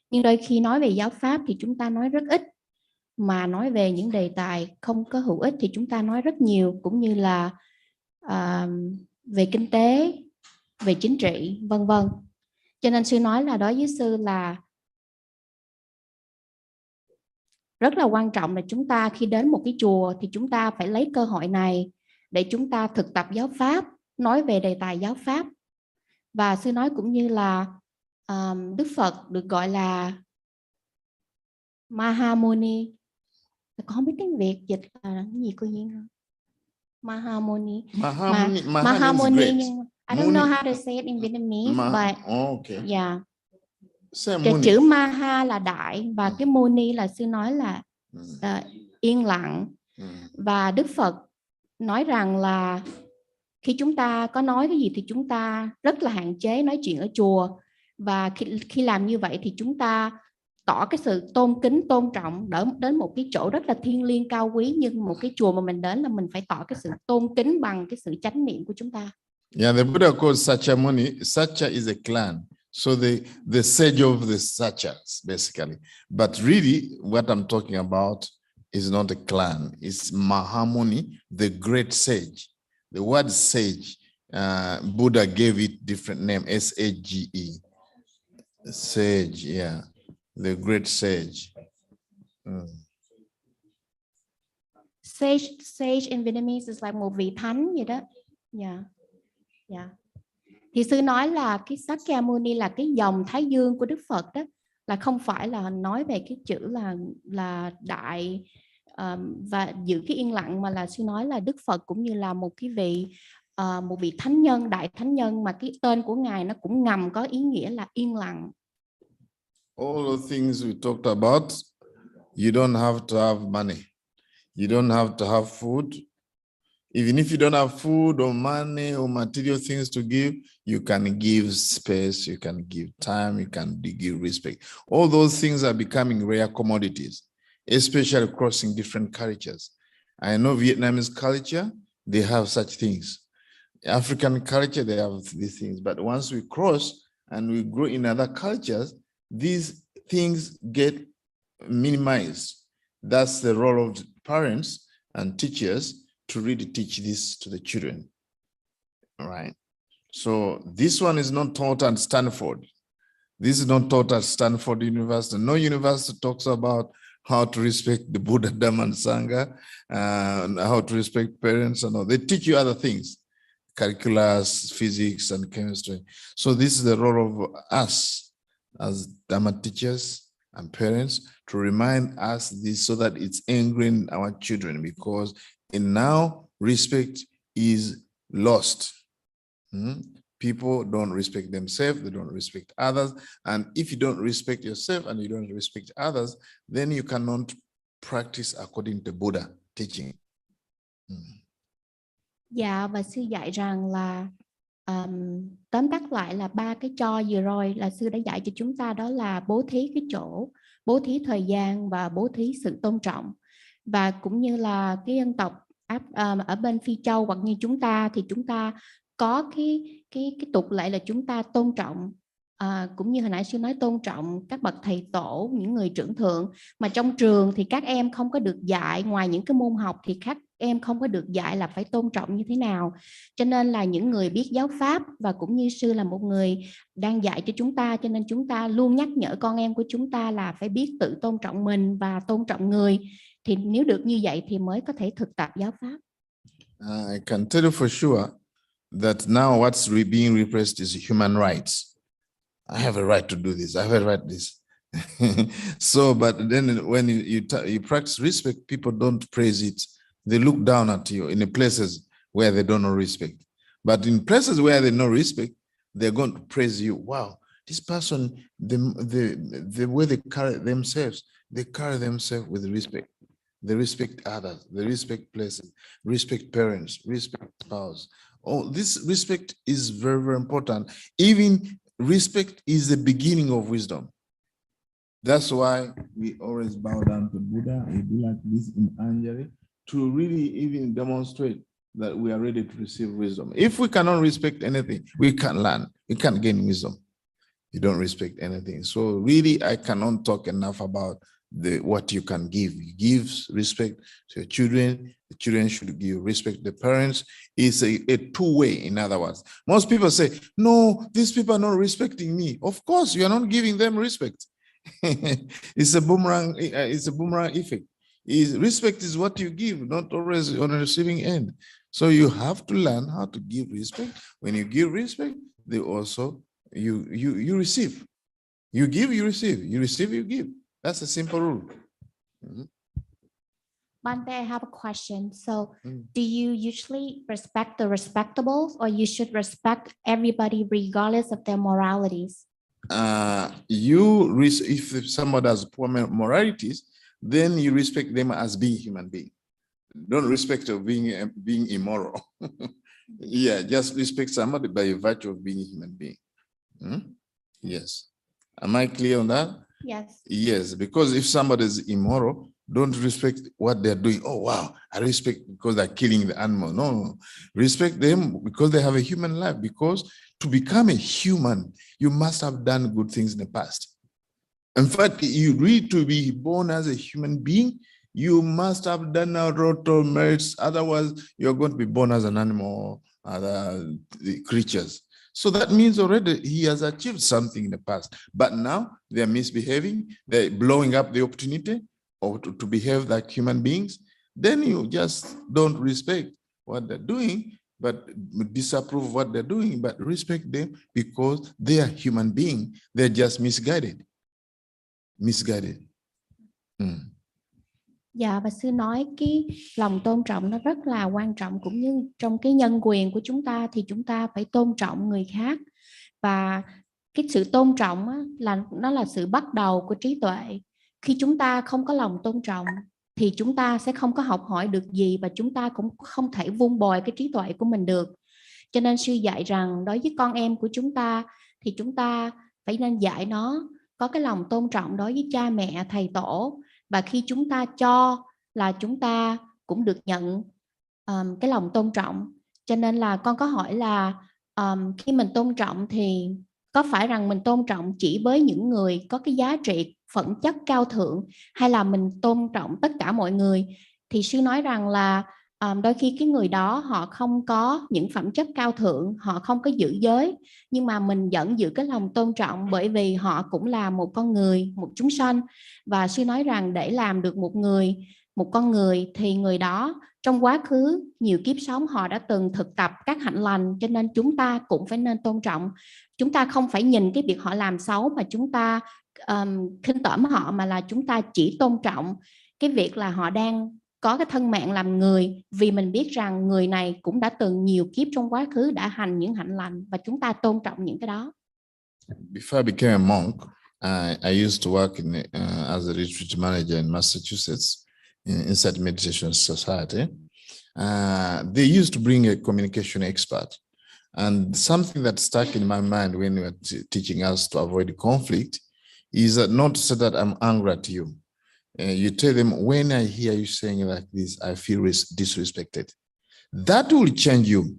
Nhưng đôi khi nói về giáo pháp thì chúng ta nói rất ít, mà nói về những đề tài không có hữu ích thì chúng ta nói rất nhiều, cũng như là về kinh tế, về chính trị, vân vân. Cho nên sư nói là đối với sư là rất là quan trọng là chúng ta khi đến một cái chùa thì chúng ta phải lấy cơ hội này để chúng ta thực tập giáo pháp, nói về đề tài giáo pháp. Và sư nói cũng như là Đức Phật được gọi là Mahamuni. Con không biết tiếng Việt dịch là cái gì cô Duyên không? Mahamuni. Mahamuni. I don't know how to say it in Vietnamese, but okay. Yeah. Cái chữ Maha là đại và cái Muni là sư nói là yên lặng. Và Đức Phật nói rằng là khi chúng ta có nói cái gì thì chúng ta rất là hạn chế nói chuyện ở chùa, và khi làm như vậy thì chúng ta tỏ cái sự tôn kính, tôn trọng, đến một cái chỗ rất là thiêng liêng cao quý, nhưng một cái chùa mà mình đến là mình phải tỏ cái sự tôn kính bằng cái sự chánh niệm của chúng ta. Yeah, the Buddha calls Sachamuni. Sacha is a clan. So the sage of the Sachas, basically. But really, what I'm talking about is not a clan. It's Mahamuni, the great sage. The word sage, Buddha gave it different name, S-A-G-E. Sage, yeah. The great sage. Sage in Vietnamese is like một vị thánh vậy đó. Yeah. Yeah. Thì sư nói là cái Sakyamuni là cái dòng Thái Dương của Đức Phật đó, là không phải là nói về cái chữ là đại và giữ cái yên lặng, mà là sư nói là Đức Phật cũng như là một vị thánh nhân, đại thánh nhân, mà cái tên của ngài nó cũng ngầm có ý nghĩa là yên lặng. All the things we talked about, you don't have to have money. You don't have to have food. Even if you don't have food or money or material things to give, you can give space, you can give time, you can give respect. All those things are becoming rare commodities, especially crossing different cultures. I know Vietnamese culture, they have such things. African culture, they have these things. But once we cross and we grow in other cultures, these things get minimized. That's the role of parents and teachers to really teach this to the children. All right. So this one is not taught at Stanford. This is not taught at Stanford University. No university talks about how to respect the Buddha, Dhamma, and Sangha, and how to respect parents and all. They teach you other things, calculus, physics, and chemistry. So this is the role of us as Dhamma teachers and parents to remind us this so that it's ingrained in our children, because now respect is lost. People don't respect themselves, they don't respect others. And if you don't respect yourself and you don't respect others, then you cannot practice according to Buddha teaching. Dạ, và sư dạy rằng là tóm tắt lại là 3 cái cho vừa rồi là sư đã dạy cho chúng ta, đó là bố thí cái chỗ, bố thí thời gian và bố thí sự tôn trọng. Và cũng như là cái dân tộc ở bên Phi Châu hoặc như chúng ta thì chúng ta có cái tục lệ là chúng ta tôn trọng, cũng như hồi nãy sư nói, tôn trọng các bậc thầy tổ, những người trưởng thượng. Mà trong trường thì các em không có được dạy, ngoài những cái môn học thì các em không có được dạy là phải tôn trọng như thế nào. Cho nên là những người biết giáo pháp, và cũng như sư là một người đang dạy cho chúng ta, cho nên chúng ta luôn nhắc nhở con em của chúng ta là phải biết tự tôn trọng mình và tôn trọng người. Thì nếu được như vậy thì mới có thể thực tập giáo pháp. I can tell you for sure that now what's being repressed is human rights. I have a right to do this. I have a right to this. So, but then when you practice respect, people don't praise it. They look down at you in the places where they don't know respect. But in places where they know respect, they're going to praise you. Wow, this person, the way they carry themselves with respect. They respect others, they respect places, respect parents, respect spouse. Oh, this respect is very, very important. Even respect is the beginning of wisdom. That's why we always bow down to Buddha. We do like this in Anjali to really even demonstrate that we are ready to receive wisdom. If we cannot respect anything, we can't learn. We can't gain wisdom. You don't respect anything. So really, I cannot talk enough about what you can give. You give respect to your children. The children should give respect to the parents. It's a two-way, in other words. Most people say, no, these people are not respecting me. Of course, you are not giving them respect. It's a boomerang effect. Respect is what you give, not always on the receiving end. So you have to learn how to give respect. When you give respect, they also, you receive. You give, you receive. You receive, you give. That's a simple rule. Bante, I have a question. So do you usually respect the respectables, or you should respect everybody regardless of their moralities? If somebody has poor moralities, then you respect them as being human being. Don't respect of being immoral. Yeah, just respect somebody by virtue of being a human being. Yes. Am I clear on that? Yes. Yes, because if somebody is immoral, don't respect what they're doing. Oh, wow, I respect because they're killing the animal. No. Respect them because they have a human life. Because to become a human, you must have done good things in the past. In fact, you need to be born as a human being. You must have done a lot of merits. Otherwise, you're going to be born as an animal or other creatures. So that means already he has achieved something in the past. But now they're misbehaving. They're blowing up the opportunity or to behave like human beings. Then you just don't respect what they're doing, but disapprove what they're doing, but respect them because they are human beings. They're just misguided. Dạ, và sư nói cái lòng tôn trọng nó rất là quan trọng, cũng như trong cái nhân quyền của chúng ta thì chúng ta phải tôn trọng người khác, và cái sự tôn trọng á, nó là sự bắt đầu của trí tuệ. Khi chúng ta không có lòng tôn trọng thì chúng ta sẽ không có học hỏi được gì, và chúng ta cũng không thể vun bồi cái trí tuệ của mình được. Cho nên sư dạy rằng đối với con em của chúng ta thì chúng ta phải nên dạy nó có cái lòng tôn trọng đối với cha mẹ, thầy tổ, và khi chúng ta cho là chúng ta cũng được nhận cái lòng tôn trọng. Cho nên là con có hỏi là khi mình tôn trọng thì có phải rằng mình tôn trọng chỉ với những người có cái giá trị phẩm chất cao thượng, hay là mình tôn trọng tất cả mọi người? Thì sư nói rằng là đôi khi cái người đó họ không có những phẩm chất cao thượng, họ không có giữ giới, nhưng mà mình vẫn giữ cái lòng tôn trọng, bởi vì họ cũng là một con người, một chúng sanh. Và sư nói rằng để làm được một con người thì người đó trong quá khứ nhiều kiếp sống họ đã từng thực tập các hạnh lành, cho nên chúng ta cũng phải nên tôn trọng. Chúng ta không phải nhìn cái việc họ làm xấu mà chúng ta khinh tởm họ, mà là chúng ta chỉ tôn trọng cái việc là họ đang có cái thân mạng làm người, vì mình biết rằng người này cũng đã từng nhiều kiếp trong quá khứ đã hành những hạnh lành, và chúng ta tôn trọng những cái đó. Before I became a monk, I used to work as a retreat manager in Massachusetts inside Meditation Society. They used to bring a communication expert. And something that stuck in my mind when we were teaching us to avoid conflict is not to say that I'm angry at you. You tell them, when I hear you saying like this, I feel disrespected. That will change you,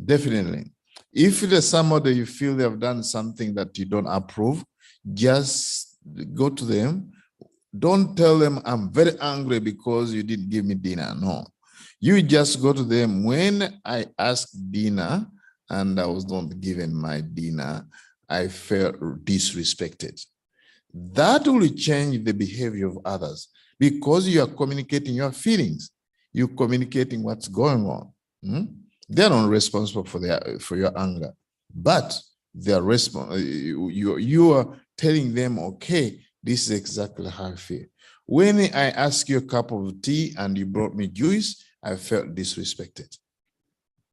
definitely. If there's somebody you feel they have done something that you don't approve, just go to them. Don't tell them, I'm very angry because you didn't give me dinner. No, you just go to them. When I asked dinner and I was not given my dinner, I felt disrespected. That will change the behavior of others because you are communicating your feelings. You're communicating what's going on. They're not responsible for your anger, but they are you are telling them, okay, this is exactly how I feel. When I asked you a cup of tea and you brought me juice, I felt disrespected.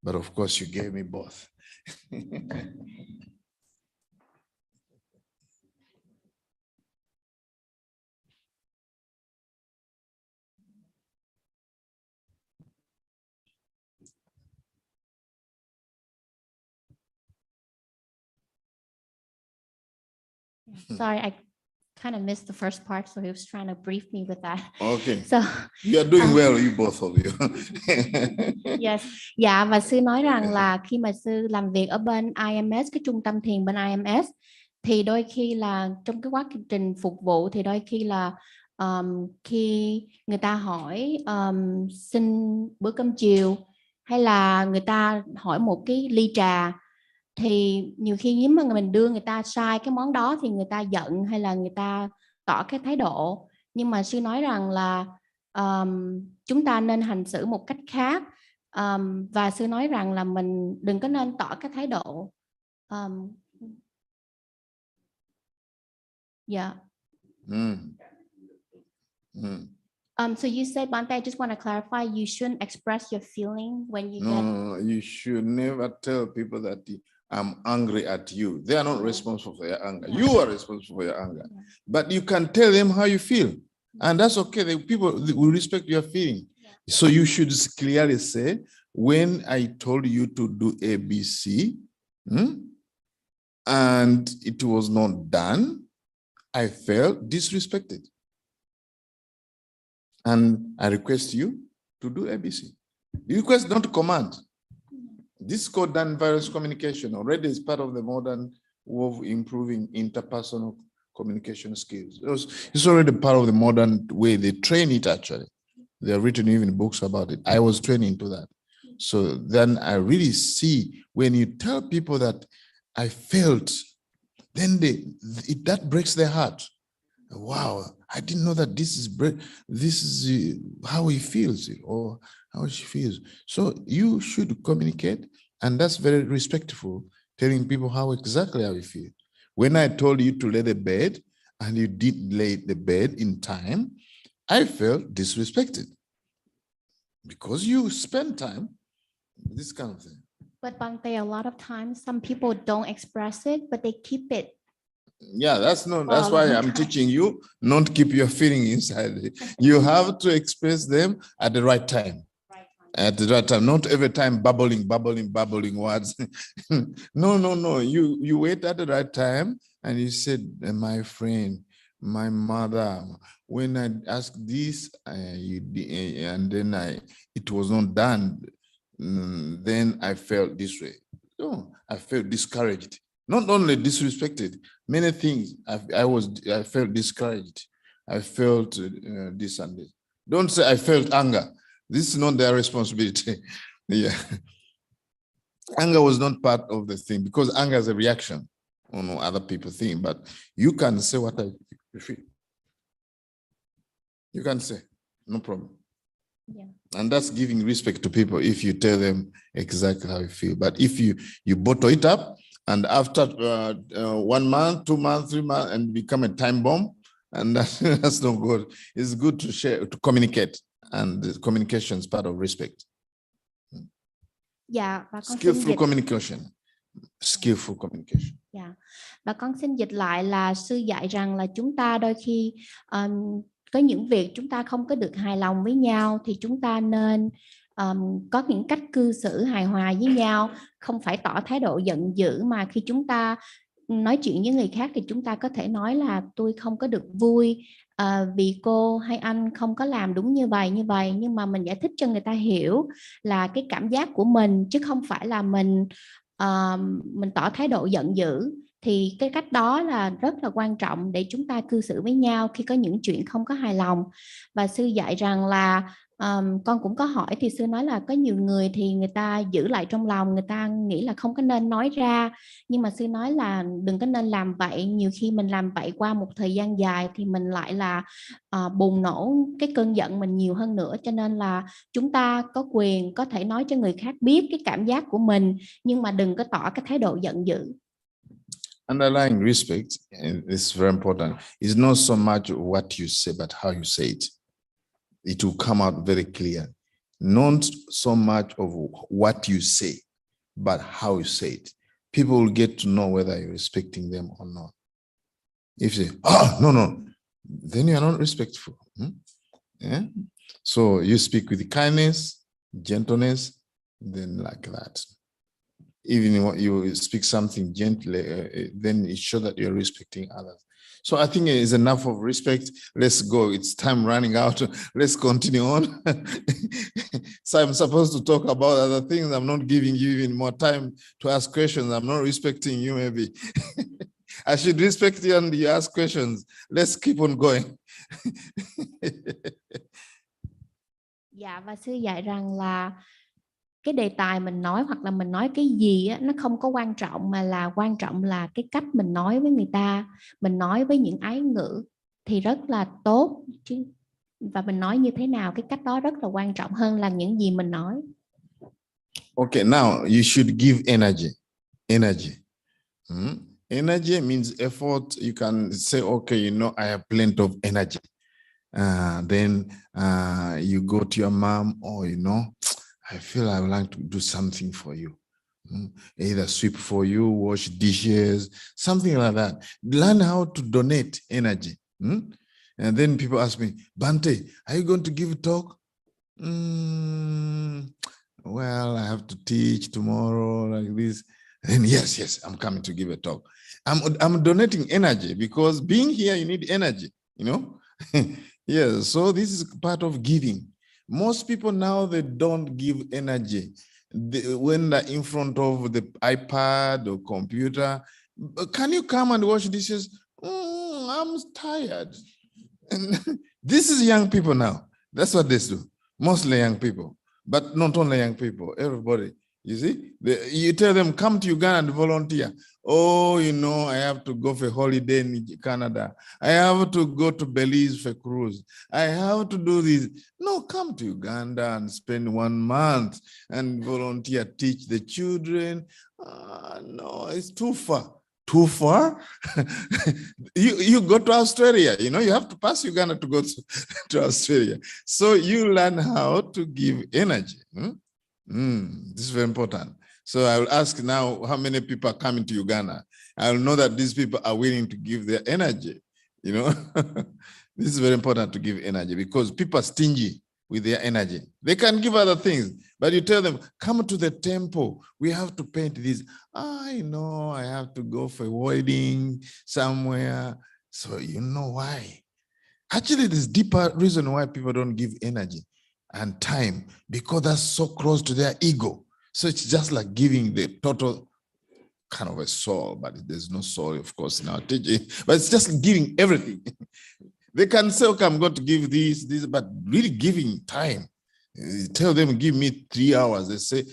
But of course, you gave me both. Sorry, I kind of missed the first part, so he was trying to brief me with that. Okay. So you are doing well, you both of you. Yes. Dạ, và sư nói rằng là khi mà sư làm việc ở bên IMS, cái trung tâm thiền bên IMS, thì đôi khi là trong cái quá trình phục vụ thì đôi khi là khi người ta hỏi xin bữa cơm chiều, hay là người ta hỏi một cái ly trà, thì nhiều khi nếu mà mình đưa người ta sai cái món đó thì người ta giận, hay là người ta tỏ cái thái độ. Nhưng mà sư nói rằng là chúng ta nên hành xử một cách khác, và sư nói rằng là mình đừng có nên tỏ cái thái độ. Yeah. So you said, Bante, I just want to clarify, you shouldn't express your feeling when you No, you should never tell people that I'm angry at you. They are not responsible for your anger. You are responsible for your anger. But you can tell them how you feel. And that's okay. The people will respect your feeling. So you should clearly say, when I told you to do ABC, and it was not done, I felt disrespected. And I request you to do ABC. You request, not command. This is called nonviolent communication. Already is part of the modern way of improving interpersonal communication skills. It's already part of the modern way. They train it actually. They have written even books about it. I was trained into that. So then I really see when you tell people that I felt, then that breaks their heart. Wow, I didn't know that this is how he feels or how she feels. So you should communicate, and that's very respectful, telling people how exactly how you feel. When I told you to lay the bed and you didn't lay the bed in time, I felt disrespected because you spend time, this kind of thing. But Bante, a lot of times some people don't express it, but they keep it. Yeah, that's why I'm teaching you not keep your feeling inside. You have to express them at the right time. At the right time, not every time bubbling words. No. You wait at the right time and you said, my friend, my mother, when I asked this, and then it was not done, then I felt this way. No, I felt discouraged. Not only disrespected, many things. I felt discouraged. I felt this and this. Don't say I felt anger. This is not their responsibility. Yeah. Anger was not part of the thing because anger is a reaction on other people think, but you can say what I feel. You can say, no problem. Yeah. And that's giving respect to people if you tell them exactly how you feel. But if you bottle it up and after 1 month, 2 months, 3 months, and become a time bomb, and that's not good. It's good to share, to communicate, and the communication is part of respect. Dạ, và con Skillful xin dịch. communication. Skillful communication. Dạ. Và con xin dịch lại là sư dạy rằng là chúng ta đôi khi có những việc chúng ta không có được hài lòng với nhau thì chúng ta nên có những cách cư xử hài hòa với nhau, không phải tỏ thái độ giận dữ, mà khi chúng ta nói chuyện với người khác thì chúng ta có thể nói là tôi không có được vui vì cô hay anh không có làm đúng như vậy, nhưng mà mình giải thích cho người ta hiểu là cái cảm giác của mình, chứ không phải là mình tỏ thái độ giận dữ. Thì cái cách đó là rất là quan trọng để chúng ta cư xử với nhau khi có những chuyện không có hài lòng. Và sư dạy rằng là con cũng có hỏi thì sư nói là có nhiều người thì người ta giữ lại trong lòng, người ta nghĩ là không có nên nói ra, nhưng mà sư nói là đừng có nên làm vậy. Nhiều khi mình làm vậy qua một thời gian dài thì mình lại là bùng nổ cái cơn giận mình nhiều hơn nữa. Cho nên là chúng ta có quyền có thể nói cho người khác biết cái cảm giác của mình, nhưng mà đừng có tỏ cái thái độ giận dữ. Underlying respect is very important. It's not so much what you say, but how you say it. It will come out very clear. Not so much of what you say, but how you say it. People will get to know whether you're respecting them or not. If you say, oh, no, then you are not respectful. Yeah? So you speak with kindness, gentleness, then like that. Even when you speak something gently, then it shows that you're respecting others. So I think it is enough of respect. Let's go. It's time running out. Let's continue on. So I'm supposed to talk about other things. I'm not giving you even more time to ask questions. I'm not respecting you, maybe. I should respect you and you ask questions. Let's keep on going. Dạ, và sư dạy rằng là cái đề tài mình nói hoặc là mình nói cái gì á, nó không có quan trọng, mà là quan trọng là cái cách mình nói với người ta. Mình nói với những ái ngữ thì rất là tốt chứ, và mình nói như thế nào, cái cách đó rất là quan trọng hơn là những gì mình nói. Okay, now you should give energy. Energy means effort. You can say, okay, I have plenty of energy. Then you go to your mom, or I feel I would like to do something for you. Either sweep for you, wash dishes, something like that. Learn how to donate energy. And then people ask me, Bante, are you going to give a talk? Well, I have to teach tomorrow like this. Then yes, I'm coming to give a talk. I'm donating energy, because being here, you need energy, you know? Yes, so this is part of giving. Most people now, they don't give energy. When they're in front of the iPad or computer, can you come and wash dishes? I'm tired. And this is young people now. That's what they do. Mostly young people, but not only young people, everybody. You see, you tell them, come to Uganda and volunteer. Oh, you know, I have to go for a holiday in Canada. I have to go to Belize for a cruise. I have to do this. No, come to Uganda and spend 1 month and volunteer, teach the children. No, it's too far. Too far? you go to Australia, you know, you have to pass Uganda to go to Australia. So you learn how to give energy. This is very important. So I will ask now, how many people are coming to Uganda? I will know that these people are willing to give their energy, you know. This is very important to give energy, because people are stingy with their energy. They can give other things, but you tell them, come to the temple. We have to paint this. I know I have to go for a wedding somewhere. So you know why. Actually, there's deeper reason why people don't give energy and time, because that's so close to their ego. So it's just like giving the total kind of a soul, but there's no soul, of course, in our teaching, but it's just giving everything. They can say, okay, I'm going to give this, but really giving time. You tell them, give me 3 hours. They say,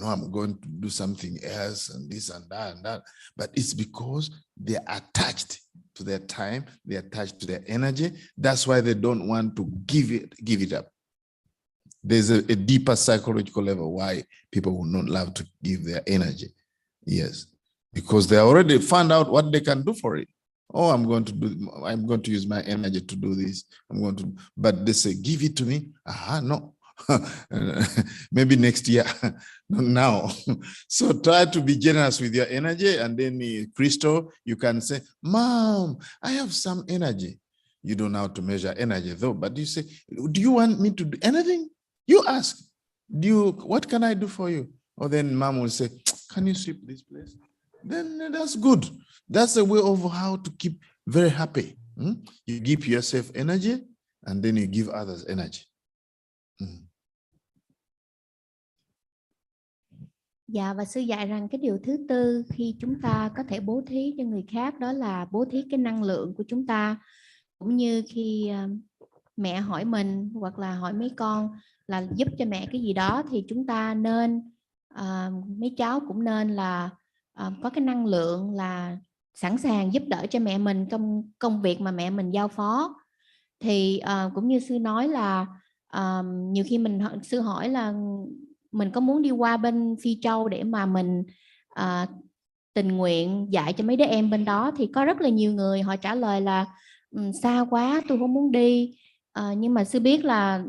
no, I'm going to do something else and this and that and that. But it's because they're attached to their time, they're attached to their energy. That's why they don't want to give it up. There's a deeper psychological level why people will not love to give their energy. Yes, because they already found out what they can do for it. Oh, I'm going to use my energy to do this. But they say, give it to me. No. Maybe next year, not now. So try to be generous with your energy. And then, Crystal, you can say, Mom, I have some energy. You don't know how to measure energy though, but you say, do you want me to do anything? You ask, what can I do for you? Or then Mom will say, can you sweep this place? Then that's good. That's a way of how to keep very happy. You give yourself energy, and then you give others energy. Dạ, và sư dạy rằng cái điều thứ tư khi chúng ta có thể bố thí cho người khác, đó là bố thí cái năng lượng của chúng ta. Cũng như khi mẹ hỏi mình hoặc là hỏi mấy con là giúp cho mẹ cái gì đó, thì chúng ta nên, mấy cháu cũng nên là có cái năng lượng là sẵn sàng giúp đỡ cho mẹ mình trong công việc mà mẹ mình giao phó. Thì cũng như sư nói là nhiều khi sư hỏi là mình có muốn đi qua bên Phi Châu để mà mình tình nguyện dạy cho mấy đứa em bên đó, thì có rất là nhiều người họ trả lời là xa quá, tôi không muốn đi. Nhưng mà sư biết là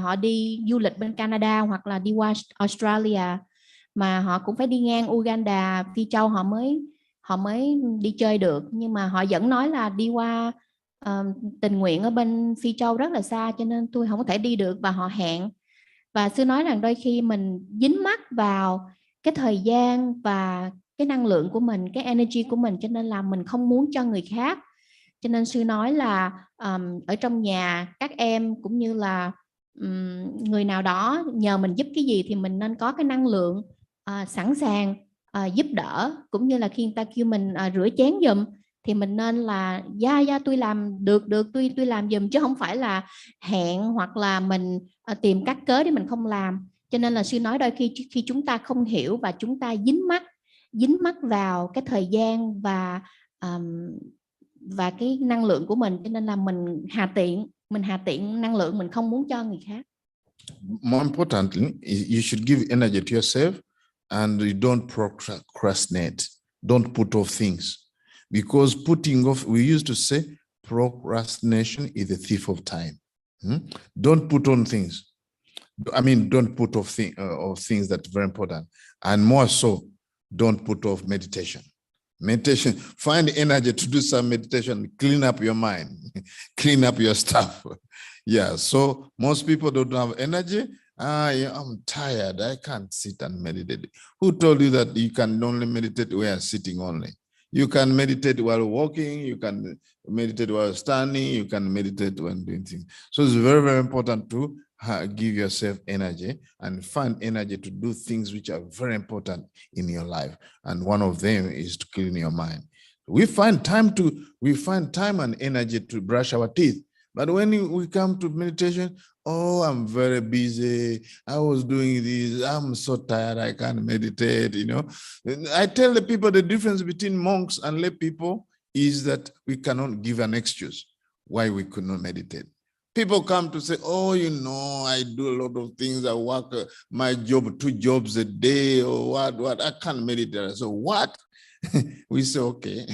họ đi du lịch bên Canada hoặc là đi qua Australia, mà họ cũng phải đi ngang Uganda, Phi Châu họ mới đi chơi được. Nhưng mà họ vẫn nói là đi qua tình nguyện ở bên Phi Châu rất là xa, cho nên tôi không có thể đi được, và họ hẹn. Và sư nói rằng đôi khi mình dính mắc vào cái thời gian và cái năng lượng của mình, cái energy của mình, cho nên là mình không muốn cho người khác. Cho nên sư nói là ở trong nhà các em cũng như là người nào đó nhờ mình giúp cái gì thì mình nên có cái năng lượng sẵn sàng giúp đỡ. Cũng như là khi người ta kêu mình rửa chén giùm thì mình nên là tôi làm được, tôi làm giùm, chứ không phải là hẹn hoặc là mình tìm các cớ để mình không làm. Cho nên là sư nói đôi khi chúng ta không hiểu và chúng ta dính mắc vào cái thời gian và cái năng lượng của mình, cho nên là mình hà tiện năng lượng, mình không muốn cho người khác. More importantly, you should give energy to yourself, and you don't procrastinate. Don't put off things, because putting off, we used to say procrastination is the thief of time. Don't put on things. Don't put off things that are very important, and more so, don't put off meditation. Meditation, find energy to do some meditation, clean up your mind, clean up your stuff. Yeah, so most people don't have energy, Yeah, I'm tired. I can't sit and meditate. Who told you that you can only meditate while sitting only? You can meditate while walking. You can meditate while standing. You can meditate when doing things. So it's very, very important to give yourself energy and find energy to do things which are very important in your life. And one of them is to clean your mind. We find time and energy to brush our teeth. But when we come to meditation, oh, I'm very busy. I was doing this. I'm so tired. I can't meditate, you know. I tell the people the difference between monks and lay people is that we cannot give an excuse why we could not meditate. People come to say, oh, you know, I do a lot of things. I work my job, 2 jobs a day or what. I can't meditate. So what? We say, okay.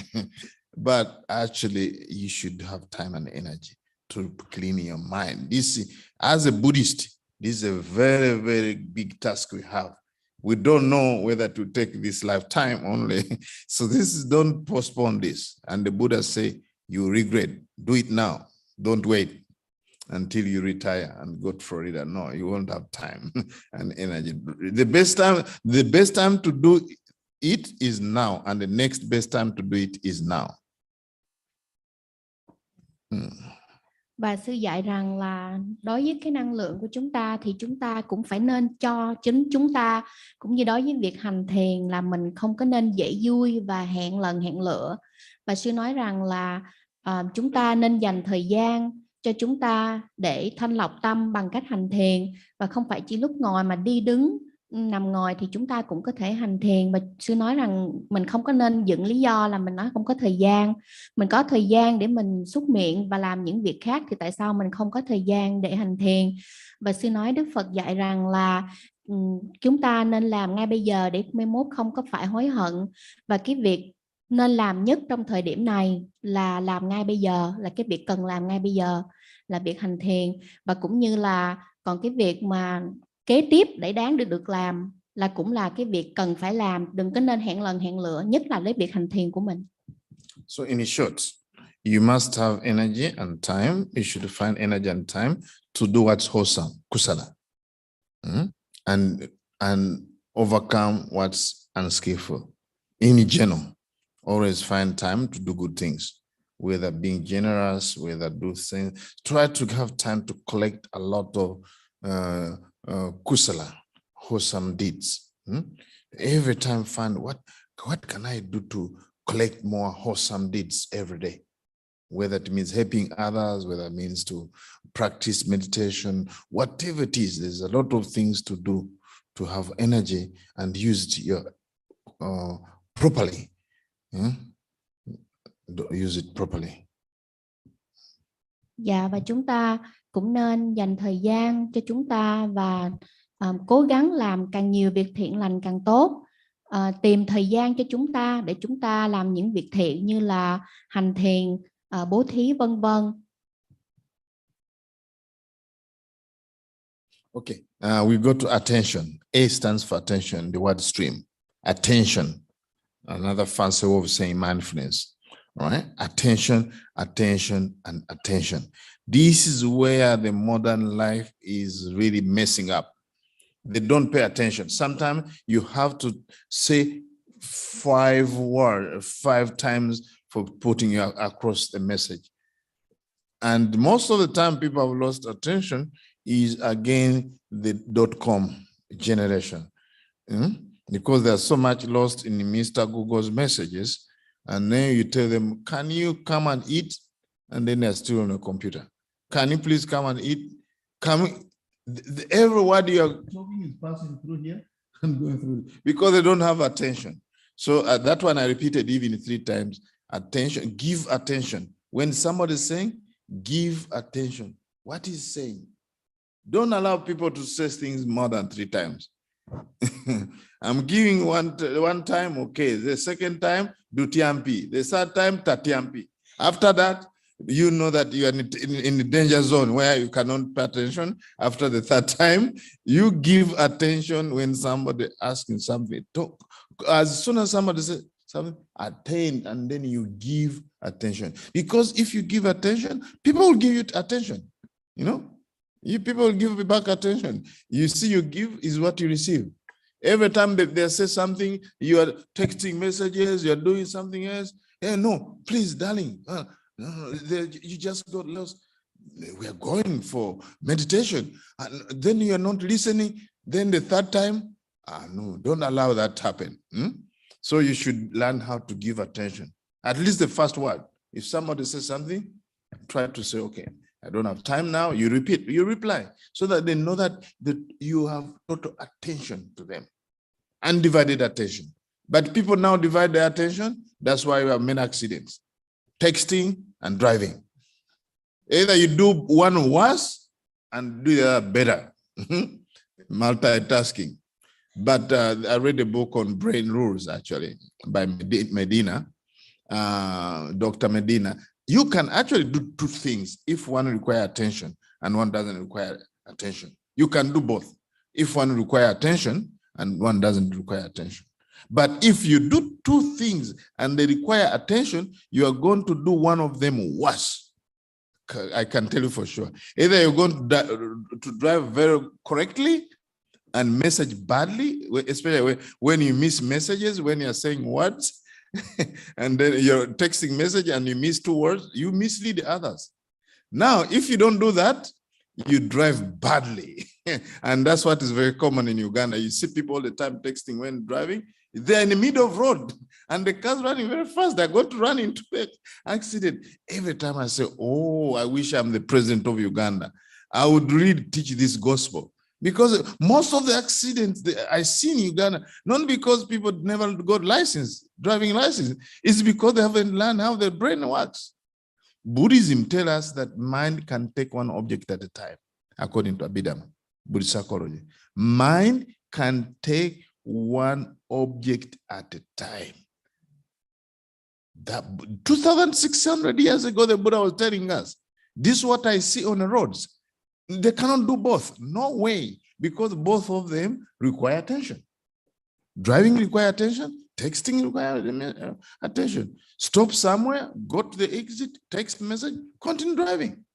But actually, you should have time and energy to clean your mind. This, as a Buddhist, this is a very, very big task we have. We don't know whether to take this lifetime only. So don't postpone this. And the Buddha say, you regret, do it now. Don't wait until you retire and go to Florida. No, you won't have time and energy. The best time to do it is now, and the next best time to do it is now. Và sư dạy rằng là đối với cái năng lượng của chúng ta thì chúng ta cũng phải nên cho chính chúng ta, cũng như đối với việc hành thiền, là mình không có nên dễ vui và hẹn lần hẹn lữa. Và sư nói rằng là chúng ta nên dành thời gian cho chúng ta để thanh lọc tâm bằng cách hành thiền, và không phải chỉ lúc ngồi mà đi đứng nằm ngồi thì chúng ta cũng có thể hành thiền. Và sư nói rằng mình không có nên dựng lý do là mình nói không có thời gian. Mình có thời gian để mình súc miệng và làm những việc khác, thì tại sao mình không có thời gian để hành thiền? Và sư nói Đức Phật dạy rằng là chúng ta nên làm ngay bây giờ để mai mốt không có phải hối hận. Và cái việc nên làm nhất trong thời điểm này là làm ngay bây giờ, là cái việc cần làm ngay bây giờ là việc hành thiền. Và cũng như là còn cái việc mà kế tiếp để đáng được làm là cũng là cái việc cần phải làm. Đừng có nên hẹn lần hẹn lữa, nhất là lấy việc hành thiền của mình. So in short, you must have energy and time. You should find energy and time to do what's wholesome, kusala, and overcome what's unskillful. In general, always find time to do good things, whether being generous, whether do things. Try to have time to collect a lot of kusala, wholesome deeds. Every time find what can I do to collect more wholesome deeds every day, whether it means helping others, whether it means to practice meditation, whatever it is. There's a lot of things to do to have energy and use it properly. Use it properly. Dạ, và chúng ta cũng nên dành thời gian cho chúng ta và cố gắng làm càng nhiều việc thiện lành càng tốt. Tìm thời gian cho chúng ta để chúng ta làm những việc thiện như là hành thiền, bố thí, vân vân. Okay, we go to attention. A stands for attention, the word stream. Attention, another fancy way of saying mindfulness. All right, attention, attention, and attention. This is where the modern life is really messing up. They don't pay attention. Sometimes you have to say 5 words 5 times for putting across the message. And most of the time people have lost attention is again the .com generation. Because there's so much lost in Mr. Google's messages. And then you tell them, can you come and eat? And then they're still on the computer. Can you please come and eat? Every word you are talking is passing through here and going through, because they don't have attention. So that one I repeated even 3 times. Attention, give attention. When somebody is saying, give attention. What he's saying. Don't allow people to say things more than 3 times. I'm giving one time, okay. The second time, do tiampi. The third time, tatiampi. After that, you know that you are in the danger zone where you cannot pay attention. After the 3rd time, you give attention when somebody asking something. Talk. As soon as somebody says something, attend, and then you give attention. Because if you give attention, people will give you attention. You know, You people give back attention. You see, you give is what you receive. Every time they say something, you are texting messages, you're doing something else. Hey, no, please, darling. No, you just got lost. We are going for meditation. And then you are not listening. Then the third time, no, don't allow that to happen. So you should learn how to give attention. At least the first word. If somebody says something, try to say, okay, I don't have time now. You repeat, you reply, so that they know that you have total attention to them. Undivided attention. But people now divide their attention. That's why we have many accidents. Texting and driving. Either you do one worse and do the other better. Multitasking. But I read a book on brain rules, actually, by Medina, Dr. Medina. You can actually do two things if one requires attention and one doesn't require attention. You can do both if one requires attention and one doesn't require attention. But if you do two things and they require attention, you are going to do one of them worse. I can tell you for sure. Either you're going to drive very correctly and message badly, especially when you miss messages, when you're saying words, and then you're texting message and you miss two words, you mislead others. Now, if you don't do that, you drive badly. And that's what is very common in Uganda. You see people all the time texting when driving. They're in the middle of road and the car's running very fast. They're going to run into an accident. Every time I say, oh, I wish I'm the president of Uganda, I would really teach this gospel. Because most of the accidents that I see in Uganda, not because people never got driving license, it's because they haven't learned how their brain works. Buddhism tells us that mind can take one object at a time, according to Abhidhamma, Buddhist psychology. Mind can take one object at a time. That 2,600 years ago, the Buddha was telling us, this is what I see on the roads. They cannot do both. No way, because both of them require attention. Driving requires attention. Texting requires attention. Stop somewhere, go to the exit, text message, continue driving.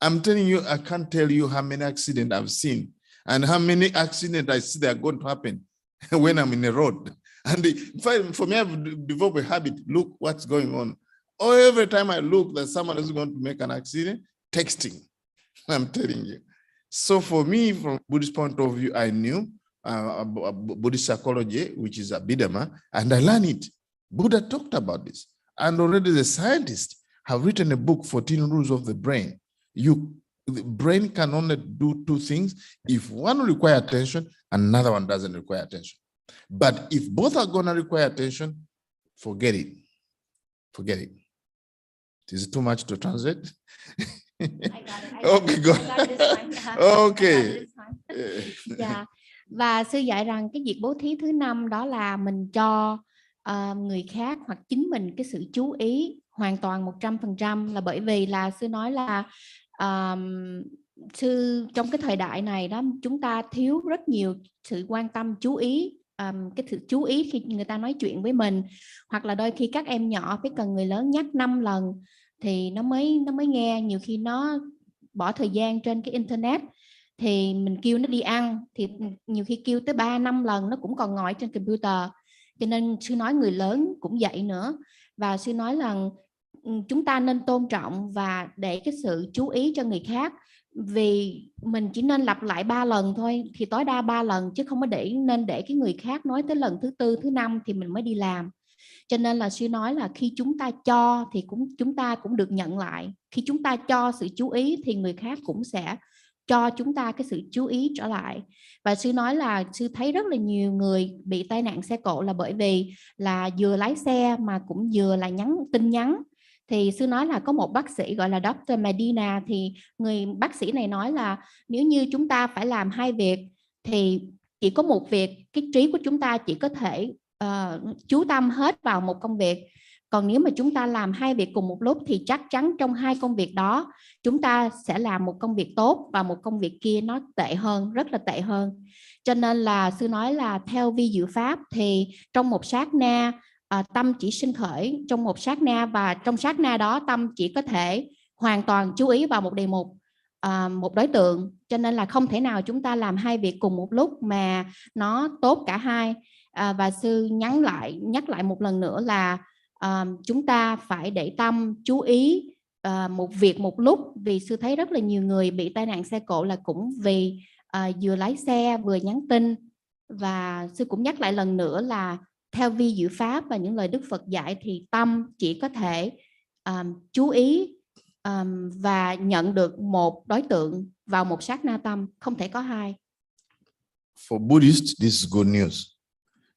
I'm telling you, I can't tell you how many accidents I've seen and how many accidents I see that are going to happen when I'm in the road. And for me, I've developed a habit. Look what's going on. Or every time I look that someone is going to make an accident, texting. I'm telling you. So for me, from Buddhist point of view, I knew Buddhist psychology, which is Abhidhamma, and I learned it. Buddha talked about this. And already the scientists have written a book, 14 Rules of the Brain. The brain can only do two things. If one requires attention, another one doesn't require attention. But if both are going to require attention, forget it. Forget it. Is it too much to translate? I got it. Okay, go. Okay. Dạ. Và sư dạy rằng cái việc bố thí thứ 5 đó là mình cho người khác hoặc chính mình cái sự chú ý hoàn toàn 100%, là bởi vì là sư nói là sư trong cái thời đại này đó, chúng ta thiếu rất nhiều sự quan tâm chú ý, cái sự chú ý khi người ta nói chuyện với mình, hoặc là đôi khi các em nhỏ phải cần người lớn nhắc 5 lần thì nó mới nghe. Nhiều khi nó bỏ thời gian trên cái internet, thì mình kêu nó đi ăn thì nhiều khi kêu tới 3-5 lần nó cũng còn ngồi trên computer. Cho nên sư nói người lớn cũng vậy nữa. Và sư nói là chúng ta nên tôn trọng và để cái sự chú ý cho người khác, vì mình chỉ nên lặp lại 3 lần thôi, thì tối đa 3 lần, chứ không có nên để cái người khác nói tới lần thứ 4, thứ 5 thì mình mới đi làm. Cho nên là sư nói là khi chúng ta cho thì chúng ta cũng được nhận lại. Khi chúng ta cho sự chú ý thì người khác cũng sẽ cho chúng ta cái sự chú ý trở lại. Và sư nói là sư thấy rất là nhiều người bị tai nạn xe cộ là bởi vì là vừa lái xe mà cũng vừa là nhắn tin nhắn. Thì sư nói là có một bác sĩ gọi là Dr. Medina, thì người bác sĩ này nói là nếu như chúng ta phải làm 2 việc thì chỉ có một việc, cái trí của chúng ta chỉ có thể chú tâm hết vào một công việc. Còn nếu mà chúng ta làm 2 việc cùng một lúc thì chắc chắn trong 2 công việc đó chúng ta sẽ làm một công việc tốt và một công việc kia nó tệ hơn, rất là tệ hơn. Cho nên là sư nói là theo vi diệu pháp thì trong một sát na tâm chỉ sinh khởi trong một sát na, và trong sát na đó tâm chỉ có thể hoàn toàn chú ý vào một đề mục. một đối tượng, cho nên là không thể nào chúng ta làm hai việc cùng một lúc mà nó tốt cả hai. Và sư nhắc lại một lần nữa là chúng ta phải để tâm chú ý một việc một lúc, vì sư thấy rất là nhiều người bị tai nạn xe cộ là cũng vì vừa lái xe vừa nhắn tin. Và sư cũng nhắc lại lần nữa là theo vi diệu pháp và những lời Đức Phật dạy thì tâm chỉ có thể chú ý và nhận được một đối tượng vào một sát na tâm, không thể có hai. For Buddhists, this is good news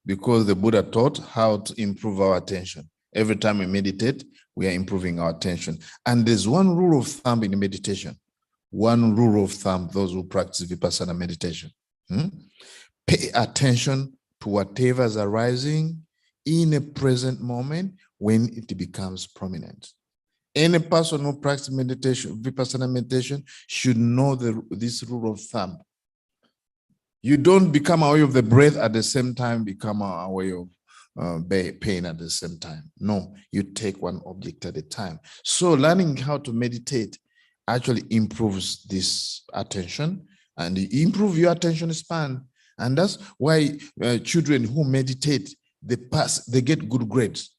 because the Buddha taught how to improve our attention. Every time we meditate, we are improving our attention. And there's one rule of thumb in meditation. One rule of thumb, those who practice Vipassana meditation. Pay attention to whatever is arising in a present moment when it becomes prominent. Any person who practices meditation, Vipassana meditation, should know this rule of thumb. You don't become aware of the breath at the same time, become aware of pain at the same time. No, you take one object at a time. So learning how to meditate actually improves this attention, and you improve your attention span. And that's why children who meditate, they get good grades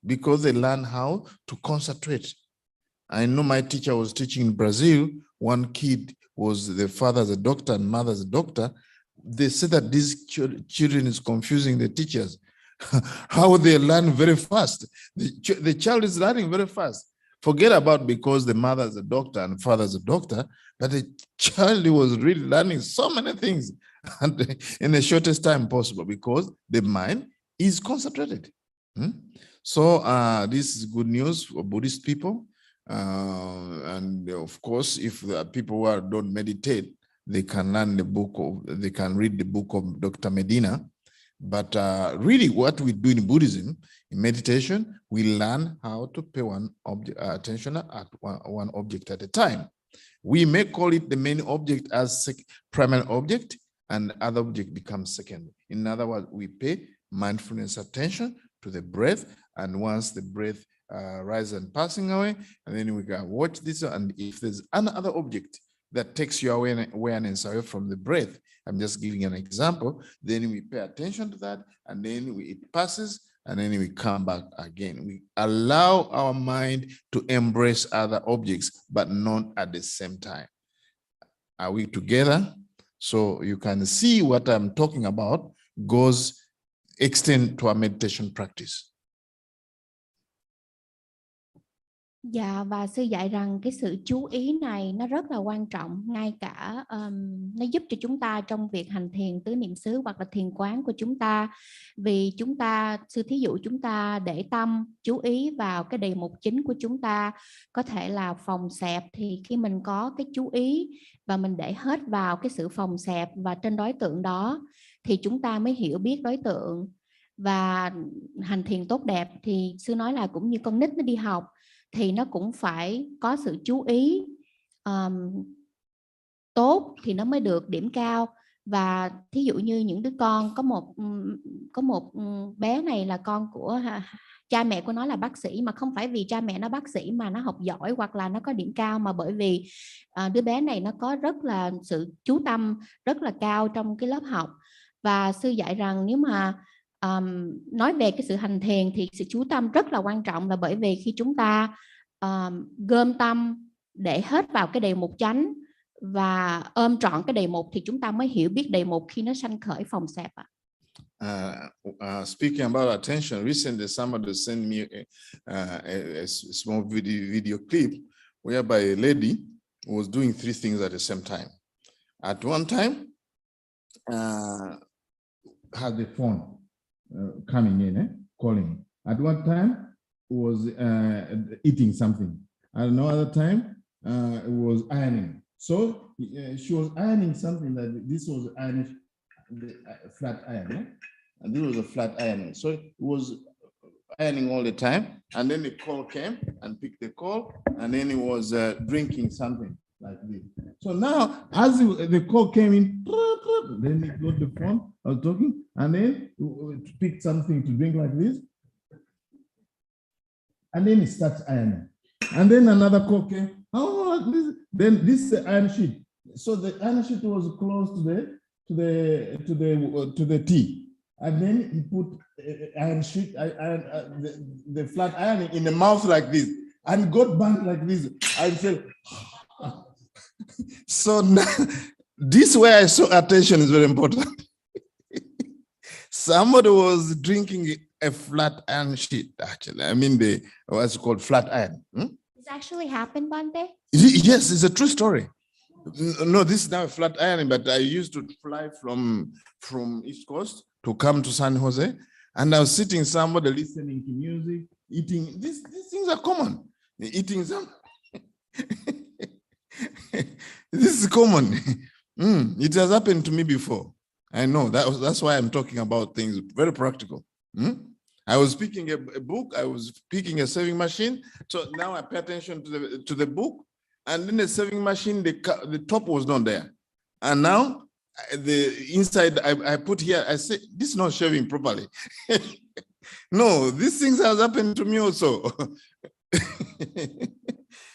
because they learn how to concentrate. I know my teacher was teaching in Brazil. One kid was, the father's a doctor and mother's a doctor. They said that these children is confusing the teachers. How they learn very fast. The child is learning very fast. Forget about because the mother is a doctor and father is a doctor, but the child was really learning so many things in the shortest time possible because the mind is concentrated. So this is good news for Buddhist people. And of course, if the people who don't meditate, they can learn they can read the book of Dr. Medina. But really what we do in Buddhism, in meditation, we learn how to pay attention at one object at a time. We may call it the main object as primary object, and other object becomes secondary. In other words, we pay mindfulness attention to the breath, and once the breath rises and passing away, and then we can watch this, and if there's another object that takes your awareness away from the breath, I'm just giving an example, then we pay attention to that, and then it passes, and then we come back again. We allow our mind to embrace other objects, but not at the same time. Are we together? So you can see what I'm talking about goes extend to our meditation practice. Dạ, và sư dạy rằng cái sự chú ý này nó rất là quan trọng, ngay cả nó giúp cho chúng ta trong việc hành thiền tứ niệm xứ hoặc là thiền quán của chúng ta. Vì chúng ta, sư thí dụ chúng ta để tâm chú ý vào cái đề mục chính của chúng ta, có thể là phòng xẹp, thì khi mình có cái chú ý và mình để hết vào cái sự phòng xẹp và trên đối tượng đó, thì chúng ta mới hiểu biết đối tượng và hành thiền tốt đẹp. Thì sư nói là cũng như con nít nó đi học thì nó cũng phải có sự chú ý tốt thì nó mới được điểm cao. Và thí dụ như những đứa con, có một bé này là con của cha mẹ của nó là bác sĩ, mà không phải vì cha mẹ nó bác sĩ mà nó học giỏi hoặc là nó có điểm cao, mà bởi vì đứa bé này nó có rất là sự chú tâm rất là cao trong cái lớp học. Và sư dạy rằng nếu mà nói về cái sự hành thiền thì sự chú tâm rất là quan trọng, là bởi vì khi chúng ta gom tâm để hết vào cái đề mục chánh và ôm trọn cái đề mục, thì chúng ta mới hiểu biết đề mục khi nó sanh khởi phòng xẹp ạ. Speaking about attention, recently somebody sent me a small video clip whereby a lady was doing three things at the same time. At one time, had the phone coming in, calling. At one time, was eating something. At another time, it was ironing. So she was ironing something that this was iron, flat iron, and this was a flat iron. So it was ironing all the time, and then the call came and picked the call, and then he was drinking something like this. So now, as the call came in, then he got the phone, I was talking, and then he picked something to drink like this, and then he starts ironing. And then another call came, How like this? Then this is the iron sheet. So the iron sheet was close to the tea, and then he put iron sheet, the flat iron in the mouth like this, and got burnt like this. I felt. So now, this way I saw attention is very important. Somebody was drinking a flat iron sheet, actually. I mean, what's called flat iron. This actually happened one day? Yes, it's a true story. No, this is now a flat iron, but I used to fly from East Coast to come to San Jose, and I was sitting somebody listening to music, eating. These things are common. Eating some. This is common. It has happened to me before. I know that's why I'm talking about things very practical. I was picking a book. I was picking a sewing machine. So now I pay attention to the book, and then the sewing machine, the top was not there, and now the inside I put here. I say this is not shaving properly. No, these things has happened to me also.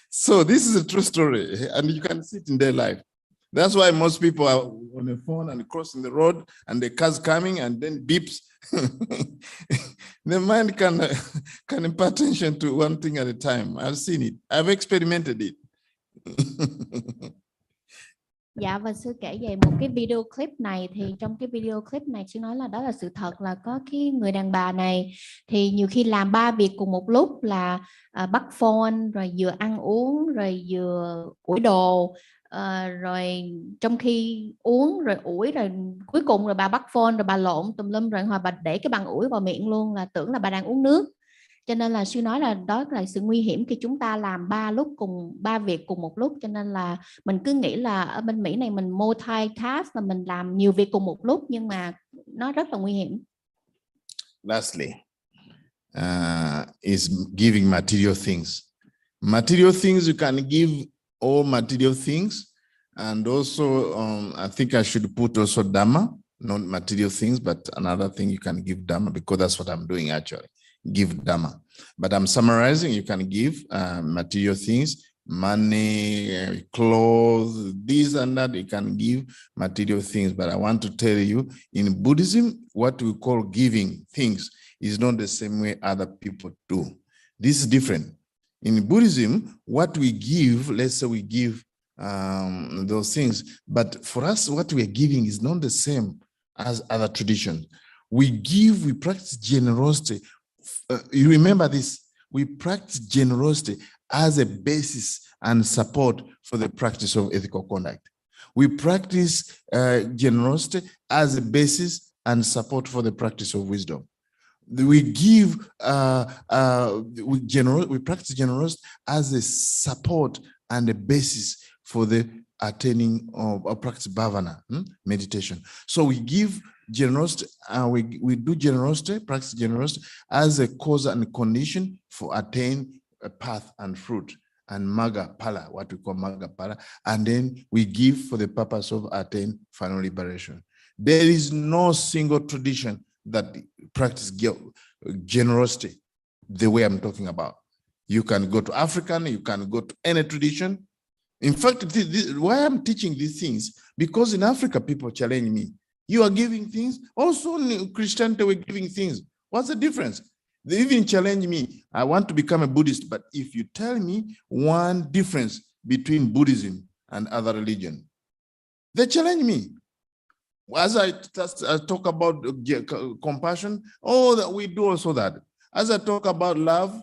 So this is a true story, and you can see it in their life. That's why most people are on the phone and crossing the road, and the car's coming, and then beeps. The mind can pay attention to one thing at a time. I've seen it. I've experimented it. Dạ, và sư kể về một cái video clip này, thì trong cái video clip này sư nói là đó là sự thật, là có cái người đàn bà này thì nhiều khi làm 3 việc cùng một lúc, là bắt phone, rồi vừa ăn uống, rồi vừa ủi đồ, rồi trong khi uống rồi ủi, rồi cuối cùng rồi bà bắt phone, rồi bà lộn tùm lum, rồi hoặc bà để cái bằng ủi vào miệng luôn, là tưởng là bà đang uống nước. Cho nên là sư nói là đó là sự nguy hiểm khi chúng ta làm 3 việc cùng một lúc. Cho nên là mình cứ nghĩ là ở bên Mỹ này mình multitask, là mình làm nhiều việc cùng một lúc, nhưng mà nó rất là nguy hiểm. Lastly, is giving material things. Material things, you can give all material things, and also I think I should put also Dhamma, not material things, but another thing you can give Dhamma, because that's what I'm doing actually. Give Dhamma. But I'm summarizing, you can give material things, money, clothes, this and that, you can give material things. But I want to tell you, in Buddhism, what we call giving things is not the same way other people do. This is different. In Buddhism, what we give, let's say we give those things, but for us, what we are giving is not the same as other traditions. We give, we practice generosity. You remember this, we practice generosity as a basis and support for the practice of ethical conduct. We practice generosity as a basis and support for the practice of wisdom. We give, we practice generosity as a support and a basis for the attaining of practice bhavana, meditation. So we give generosity, we do generosity, practice generosity as a cause and condition for attain a path and fruit, and magga phala, what we call magga phala, and then we give for the purpose of attain final liberation. There is no single tradition that practice generosity the way I'm talking about. You can go to African, you can go to any tradition. In fact, why I'm teaching these things, because in Africa, people challenge me. You are giving things. Also in Christianity, we're giving things. What's the difference? They even challenge me. I want to become a Buddhist, but if you tell me one difference between Buddhism and other religion, they challenge me. As I talk about compassion, that we do also that. As I talk about love,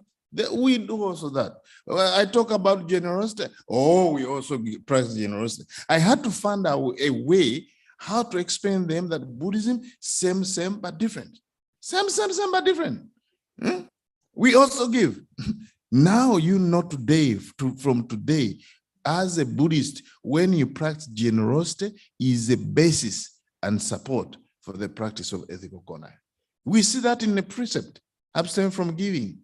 we do also that. I talk about generosity. We also practice generosity. I had to find out a way how to explain them that Buddhism, same, but different. Same, but different. We also give. Now you know today, from today, as a Buddhist, when you practice generosity, is a basis and support for the practice of ethical conduct. We see that in the precept, abstain from giving.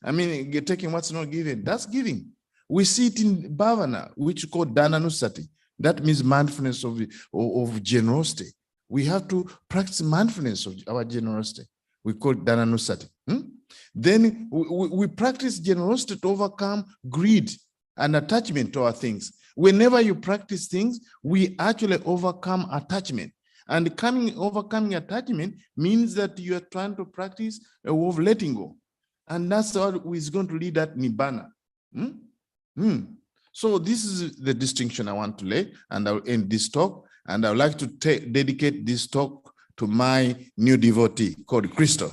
I mean, taking what's not given, that's giving. We see it in bhavana, which is called dhananusati. That means mindfulness of generosity. We have to practice mindfulness of our generosity. We call it dhananusati. Then we practice generosity to overcome greed. and attachment to our things. Whenever you practice things, we actually overcome attachment. And overcoming attachment means that you are trying to practice a way of letting go. And that's what is going to lead at Nibbana. So this is the distinction I want to lay, and I'll end this talk. And I would like to dedicate this talk to my new devotee called Crystal.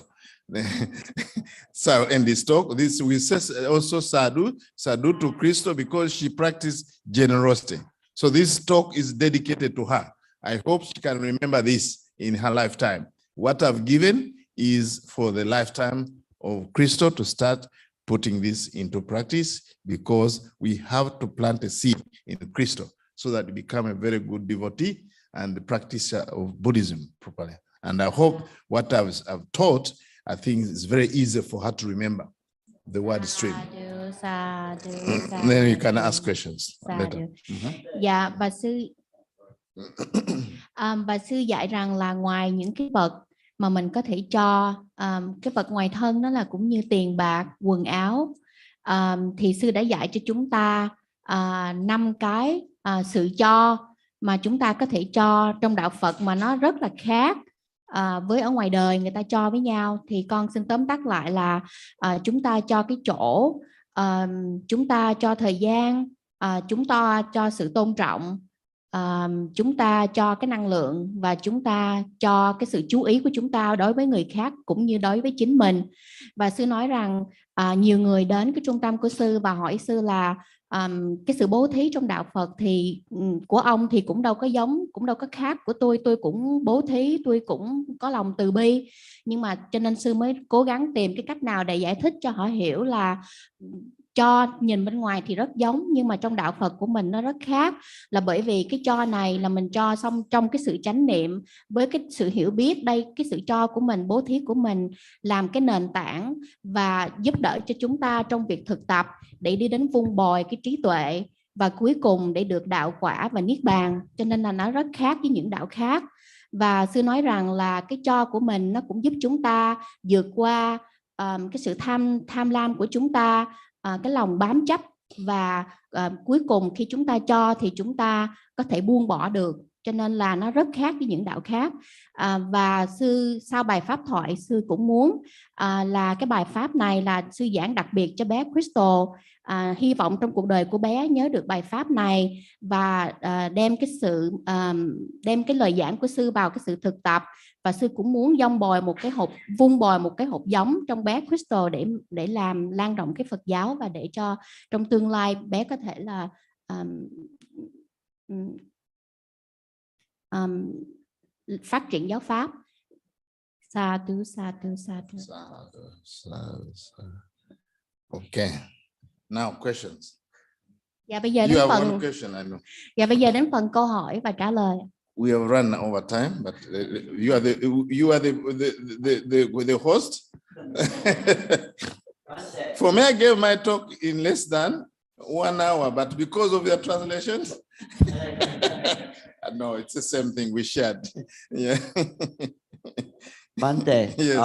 So I'll end this talk. This we say also sadhu to Crystal because she practiced generosity. So this talk is dedicated to her. I hope she can remember this in her lifetime. What I've given is for the lifetime of Crystal to start putting this into practice, because we have to plant a seed in Crystal so that it become a very good devotee and the practitioner of Buddhism properly. And I hope what I've taught, I think it's very easy for her to remember the word stream. Then you can ask questions later. Dạ, bà sư dạy rằng là ngoài những cái vật mà mình có thể cho, cái vật ngoài thân đó là cũng như tiền bạc, quần áo, thì sư đã dạy cho chúng ta 5 cái sự cho mà chúng ta có thể cho trong đạo Phật mà nó rất là khác với ở ngoài đời người ta cho với nhau. Thì con xin tóm tắt lại là chúng ta cho cái chỗ, chúng ta cho thời gian, chúng ta cho sự tôn trọng, chúng ta cho cái năng lượng, và chúng ta cho cái sự chú ý của chúng ta đối với người khác cũng như đối với chính mình. Và sư nói rằng nhiều người đến cái trung tâm của sư và hỏi sư là cái sự bố thí trong đạo Phật thì của ông thì cũng đâu có giống, cũng đâu có khác của tôi cũng bố thí, tôi cũng có lòng từ bi. Nhưng mà cho nên sư mới cố gắng tìm cái cách nào để giải thích cho họ hiểu là cho nhìn bên ngoài thì rất giống, nhưng mà trong đạo Phật của mình nó rất khác, là bởi vì cái cho này là mình cho xong trong cái sự chánh niệm, với cái sự hiểu biết đây, cái sự cho của mình, bố thí của mình làm cái nền tảng và giúp đỡ cho chúng ta trong việc thực tập để đi đến vun bồi cái trí tuệ, và cuối cùng để được đạo quả và niết bàn. Cho nên là nó rất khác với những đạo khác. Và sư nói rằng là cái cho của mình nó cũng giúp chúng ta vượt qua cái sự tham lam của chúng ta, cái lòng bám chấp, và cuối cùng khi chúng ta cho thì chúng ta có thể buông bỏ được. Cho nên là nó rất khác với những đạo khác. Và sư sau bài pháp thoại, sư cũng muốn là cái bài pháp này là sư giảng đặc biệt cho bé Crystal. Hy vọng trong cuộc đời của bé nhớ được bài pháp này và đem cái lời giảng của sư vào cái sự thực tập. Và sư cũng muốn vun bồi một cái hộp giống trong bé Crystal để làm lan rộng cái Phật giáo, và để cho trong tương lai bé có thể là phát triển giáo pháp. Sadhu. Okay. Now questions. Dạ bây giờ đến phần câu hỏi và trả lời. We have run over time, but you are the host. For me, I gave my talk in less than 1 hour, but because of your translations, no, it's the same thing we shared. Yeah. Bante, yes.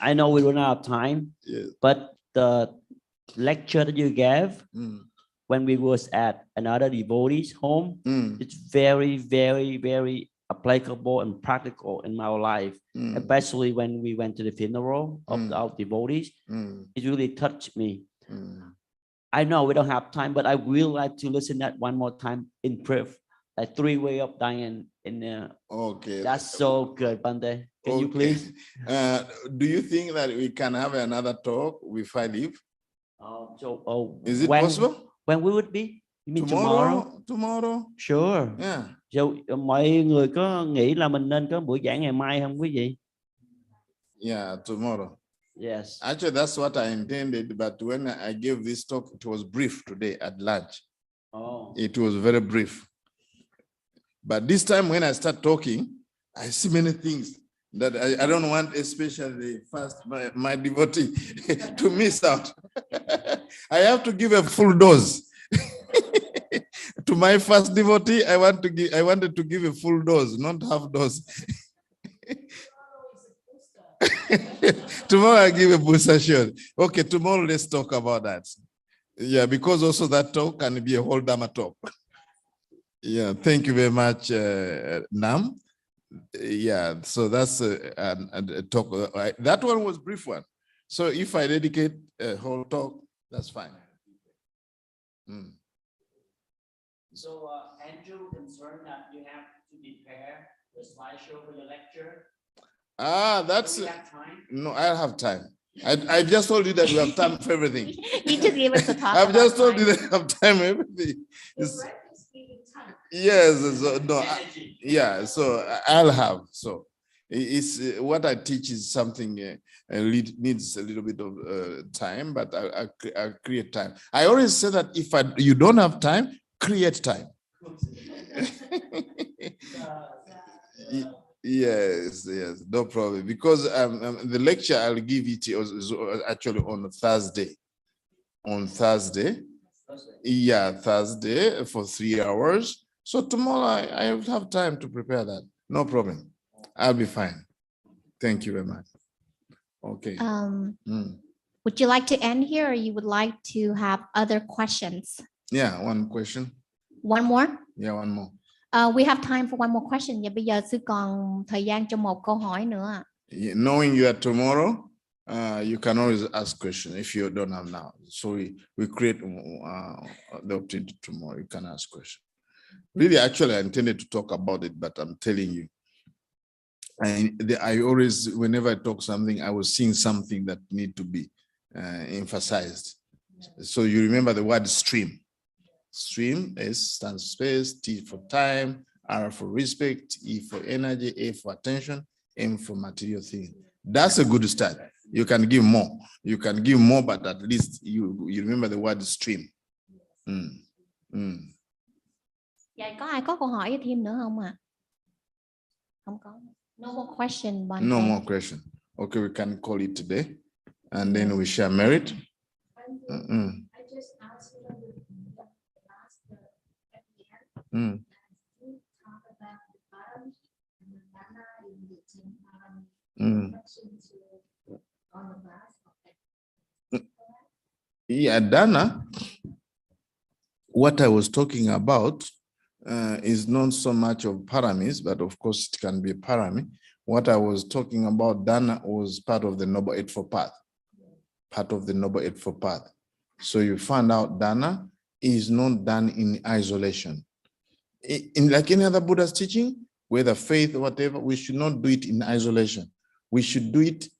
I know we run out of time, yes, but the lecture that you gave when we was at another devotee's home, it's very, very, very applicable and practical in my life, especially when we went to the funeral of our devotees. It really touched me. I know we don't have time, but I will like to listen that one more time in brief, like 3 ways of dying in there. Okay. That's so good, Bante. Can you please? Do you think that we can have another talk if I leave? Is it possible? When we would be? You mean tomorrow? Tomorrow? Sure. Yeah. So, mọi người có nghĩ là mình nên có buổi giảng ngày mai không quý vị? Yeah, tomorrow. Yes. Actually, that's what I intended, but when I gave this talk, it was brief today at lunch. Oh. It was very brief. But this time when I start talking, I see many things that I don't want, especially first my devotee to miss out. I have to give a full dose. To my first devotee, I wanted to give a full dose, not half dose. Tomorrow I give a booster shot. Okay, tomorrow let's talk about that. Yeah, because also that talk can be a whole Dharma talk. Yeah, thank you very much, Nam. Yeah, so that's a talk. That one was brief one. So if I dedicate a whole talk, that's fine. So Andrew concerned that you have to prepare the slideshow for your lecture. That's Do we have time? no, I have time. I just told you that we have time for everything. You just gave us a talk. I've just about told you time. that I have time for everything. Yes, so, no, yeah, so I'll have. So it's what I teach is something needs a little bit of time, but I create time. I always say that if you don't have time, create time. Yes, no problem. Because the lecture I'll give it is actually on Thursday. On Thursday. Yeah, Thursday for 3 hours. So tomorrow I will have time to prepare that. No problem. I'll be fine. Thank you very much. Okay. Would you like to end here, or you would like to have other questions? Yeah, one question. One more? Yeah, one more. We have time for one more question. Và bây giờ sư còn thời gian cho một câu hỏi nữa ạ. Knowing you are tomorrow, you can always ask questions if you don't have now. So we create the opportunity tomorrow. You can ask questions. Really, actually, I intended to talk about it, but I'm telling you, I always, whenever I talk something, I was seeing something that need to be emphasized. So you remember the word stream. Stream, S stands for space, T for time, R for respect, E for energy, A for attention, M for material thing. That's a good start. You can give more. You can give more, but at least you remember the word stream. Dạ, có ai có câu hỏi thêm nữa không ạ? Không có. No more question. No more question. Okay, we can call it today, and then we share merit. I just asked you at the end. Talk about the bottom and the dana in the 10 on the glass. Yeah, Dana, what I was talking about is not so much of paramis, but of course it can be a parami. What I was talking about, Dana, was part of the Noble Eightfold Path. Part of the Noble Eightfold Path. So you find out Dana is not done in isolation. In like any other Buddha's teaching, whether faith or whatever, we should not do it in isolation. We should do it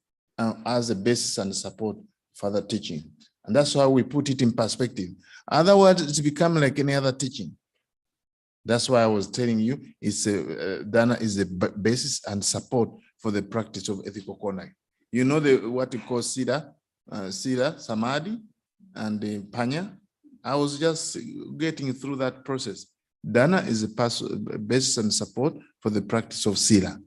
as a basis and support for the teaching. And that's why we put it in perspective. Otherwise, it's become like any other teaching. That's why I was telling you, it's Dana is a basis and support for the practice of ethical conduct. You know what you call Sila, Samadhi, and the Panya. I was just getting through that process. Dana is a basis and support for the practice of Sila,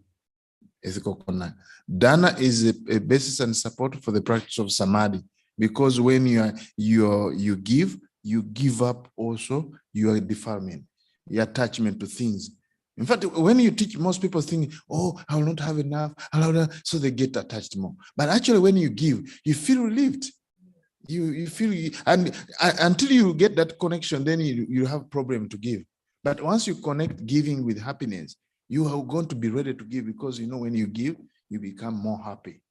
ethical conduct. Dana is a basis and support for the practice of Samadhi, because when you give up also your defilement, your attachment to things. In fact, when you teach, most people think, oh, I will not have enough, so they get attached more. But actually, when you give, you feel relieved. You feel, and until you get that connection, then you have problem to give. But once you connect giving with happiness, you are going to be ready to give, because when you give, you become more happy.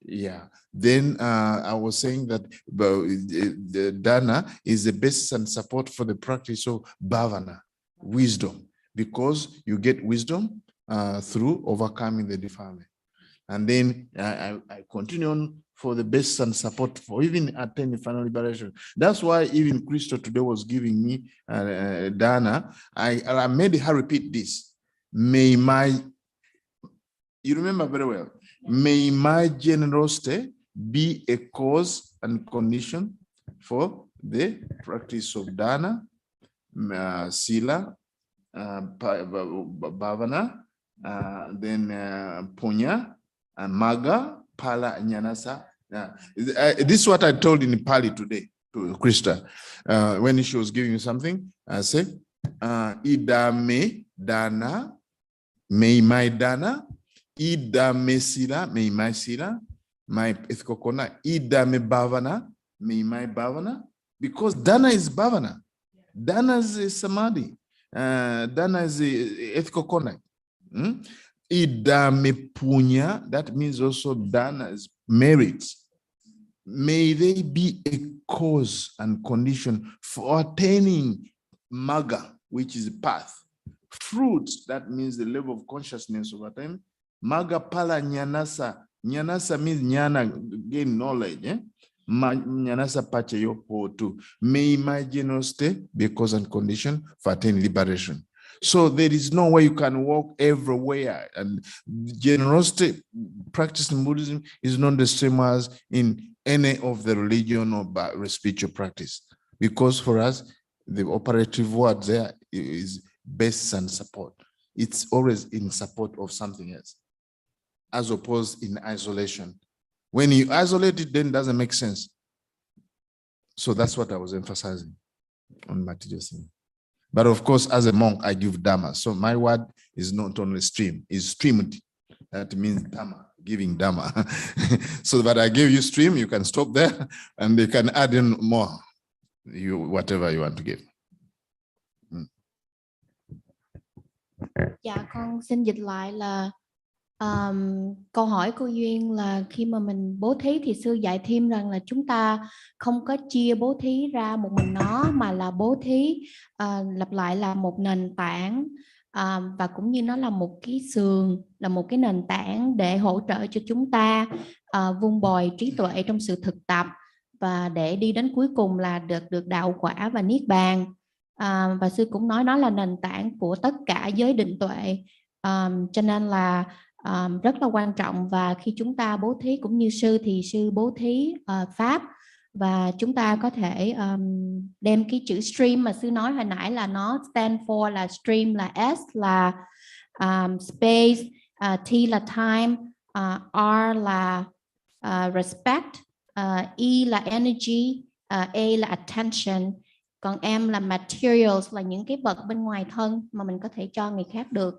Yeah. Then I was saying that the Dana is the basis and support for the practice of bhavana, wisdom, because you get wisdom through overcoming the defilement. And then I continue on for the basis and support for even attaining final liberation. That's why even Crystal today was giving me Dana. I made her repeat this. You remember very well. May my generosity be a cause and condition for the practice of Dana, Sila, Bhavana, then Punya, Maga, Pala, Nyanasa. This is what I told in Pali today to Krista. When she was giving me something, I said, Idame Dana, may my Dana, Ida me Sila, may my Sila, my ethical conduct. Ida me Bhavana, may my Bhavana, because dana is bhavana, dana is samadhi, dana is ethical conduct. Idame punya, that means also dana is merit. May they be a cause and condition for attaining maga, which is path. Fruit, that means the level of consciousness over time. Maga pala nyanasa. Nyanasa means nyana, gain knowledge. Nyanasa pache yopo too. May my generosity be a cause and condition for attaining liberation. So there is no way you can walk everywhere. And generosity practice in Buddhism is not the same as in any of the religion or spiritual practice. Because for us, the operative word there is base and support. It's always in support of something else, as opposed in isolation. When you isolate it, then it doesn't make sense. So that's what I was emphasizing on my teacher's thing. But of course, as a monk, I give Dhamma. So my word is not only stream, it's streamed. That means Dhamma, giving Dhamma. So that I give you stream, you can stop there and you can add in more, whatever you want to give. Dạ, con xin dịch lại là câu hỏi cô Duyên là khi mà mình bố thí thì sư dạy thêm rằng là chúng ta không có chia bố thí ra một mình nó, mà là bố thí lặp lại là một nền tảng, và cũng như nó là một cái sườn, là một cái nền tảng để hỗ trợ cho chúng ta vun bồi trí tuệ trong sự thực tập, và để đi đến cuối cùng là được đạo quả và niết bàn. Và sư cũng nói nó là nền tảng của tất cả giới định tuệ, cho nên là rất là quan trọng. Và khi chúng ta bố thí cũng như sư thì sư bố thí pháp, và chúng ta có thể đem cái chữ stream mà sư nói hồi nãy là nó stand for là stream là S là space, T là time, R là respect, E là energy, A là attention, còn M là materials, là những cái vật bên ngoài thân mà mình có thể cho người khác được.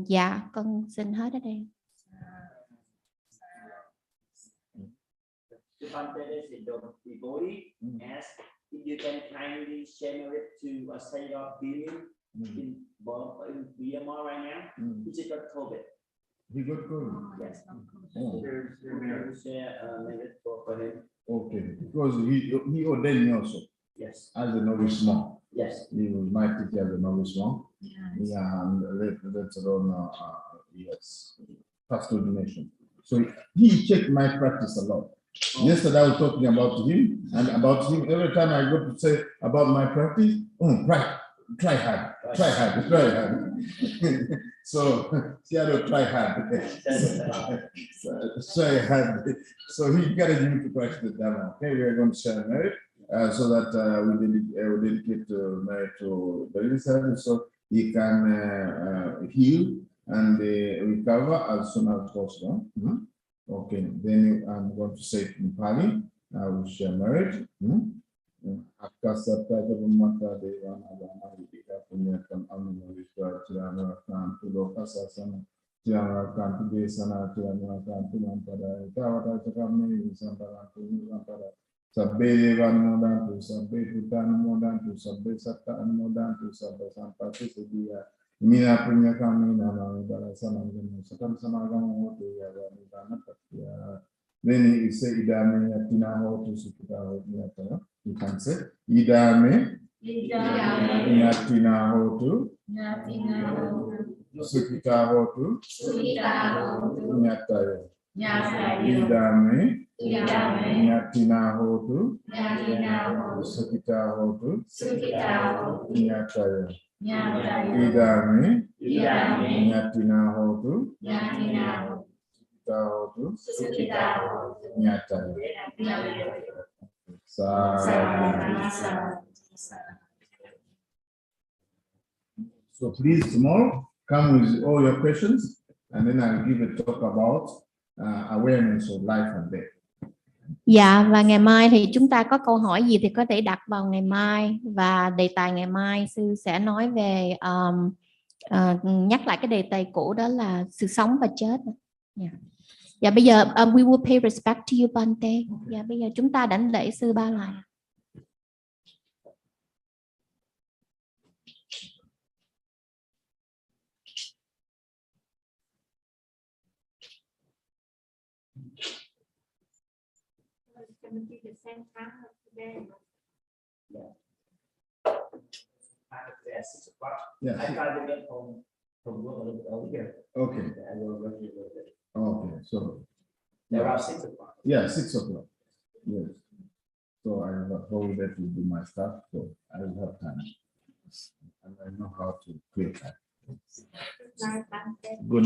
Dạ, con xin hết ở đây. If you can kindly share it to a set of billion in BMR right now, he just got COVID. He got COVID? Yes. Oh. Share it for him. Okay, because he ordained me also. Yes. As a novice monk. Yes. He was my teacher as a novice monk. Yes. Yeah, and that's around yes, past ordination. So he checked my practice a lot. Oh. Yesterday I was talking about him, and about him every time I go to say about my practice, try hard. So Seattle try hard. Try hard. So he encouraged me to practice the Dhamma. Okay, we are going to share merit. So that we dedicate merit to the service, so he can heal and recover as soon as possible. Okay, then I'm going to say it in Pali. I will share merit. Akasata mata devana dana vidika punyakam anumarishwa tirana kantu lokasasana tirana kantu desana tirana kantu lampada tawata chakamni sampara tu sampara sabbe devanumodantu sabbe putanumodantu sabbe satta anumodantu sabbe sampati sedia mina punyakami nama barasana sakam samagama hotu ya vanidana patya. Then you say idame yatina hotu sukita hotu. You can say idame yatina hotu sukita hotu nyatayo. Idame yatina hotu sukita hotu nyatayo. Idame yatina hotu sukita hotu nyatayo. So please tomorrow come with all your questions, and then I'll give a talk about awareness of life and death. Dạ, và ngày mai thì chúng ta có câu hỏi gì thì có thể đặt vào ngày mai, và đề tài ngày mai sư sẽ nói về nhắc lại cái đề tài cũ, đó là sự sống và chết. Dạ, bây giờ we will pay respect to you Bante. Dạ, bây giờ chúng ta đảnh lễ sư Ba Lại. Can we do the same time as today? At 6 o'clock. Yeah. I try to get home from work a little bit earlier. Okay. I will rush you a little bit. Okay. So Around 6 o'clock. yeah, 6 o'clock. Yes. So I have a whole day to do my stuff, so I will have time. And I know how to create that. Right, I'm Good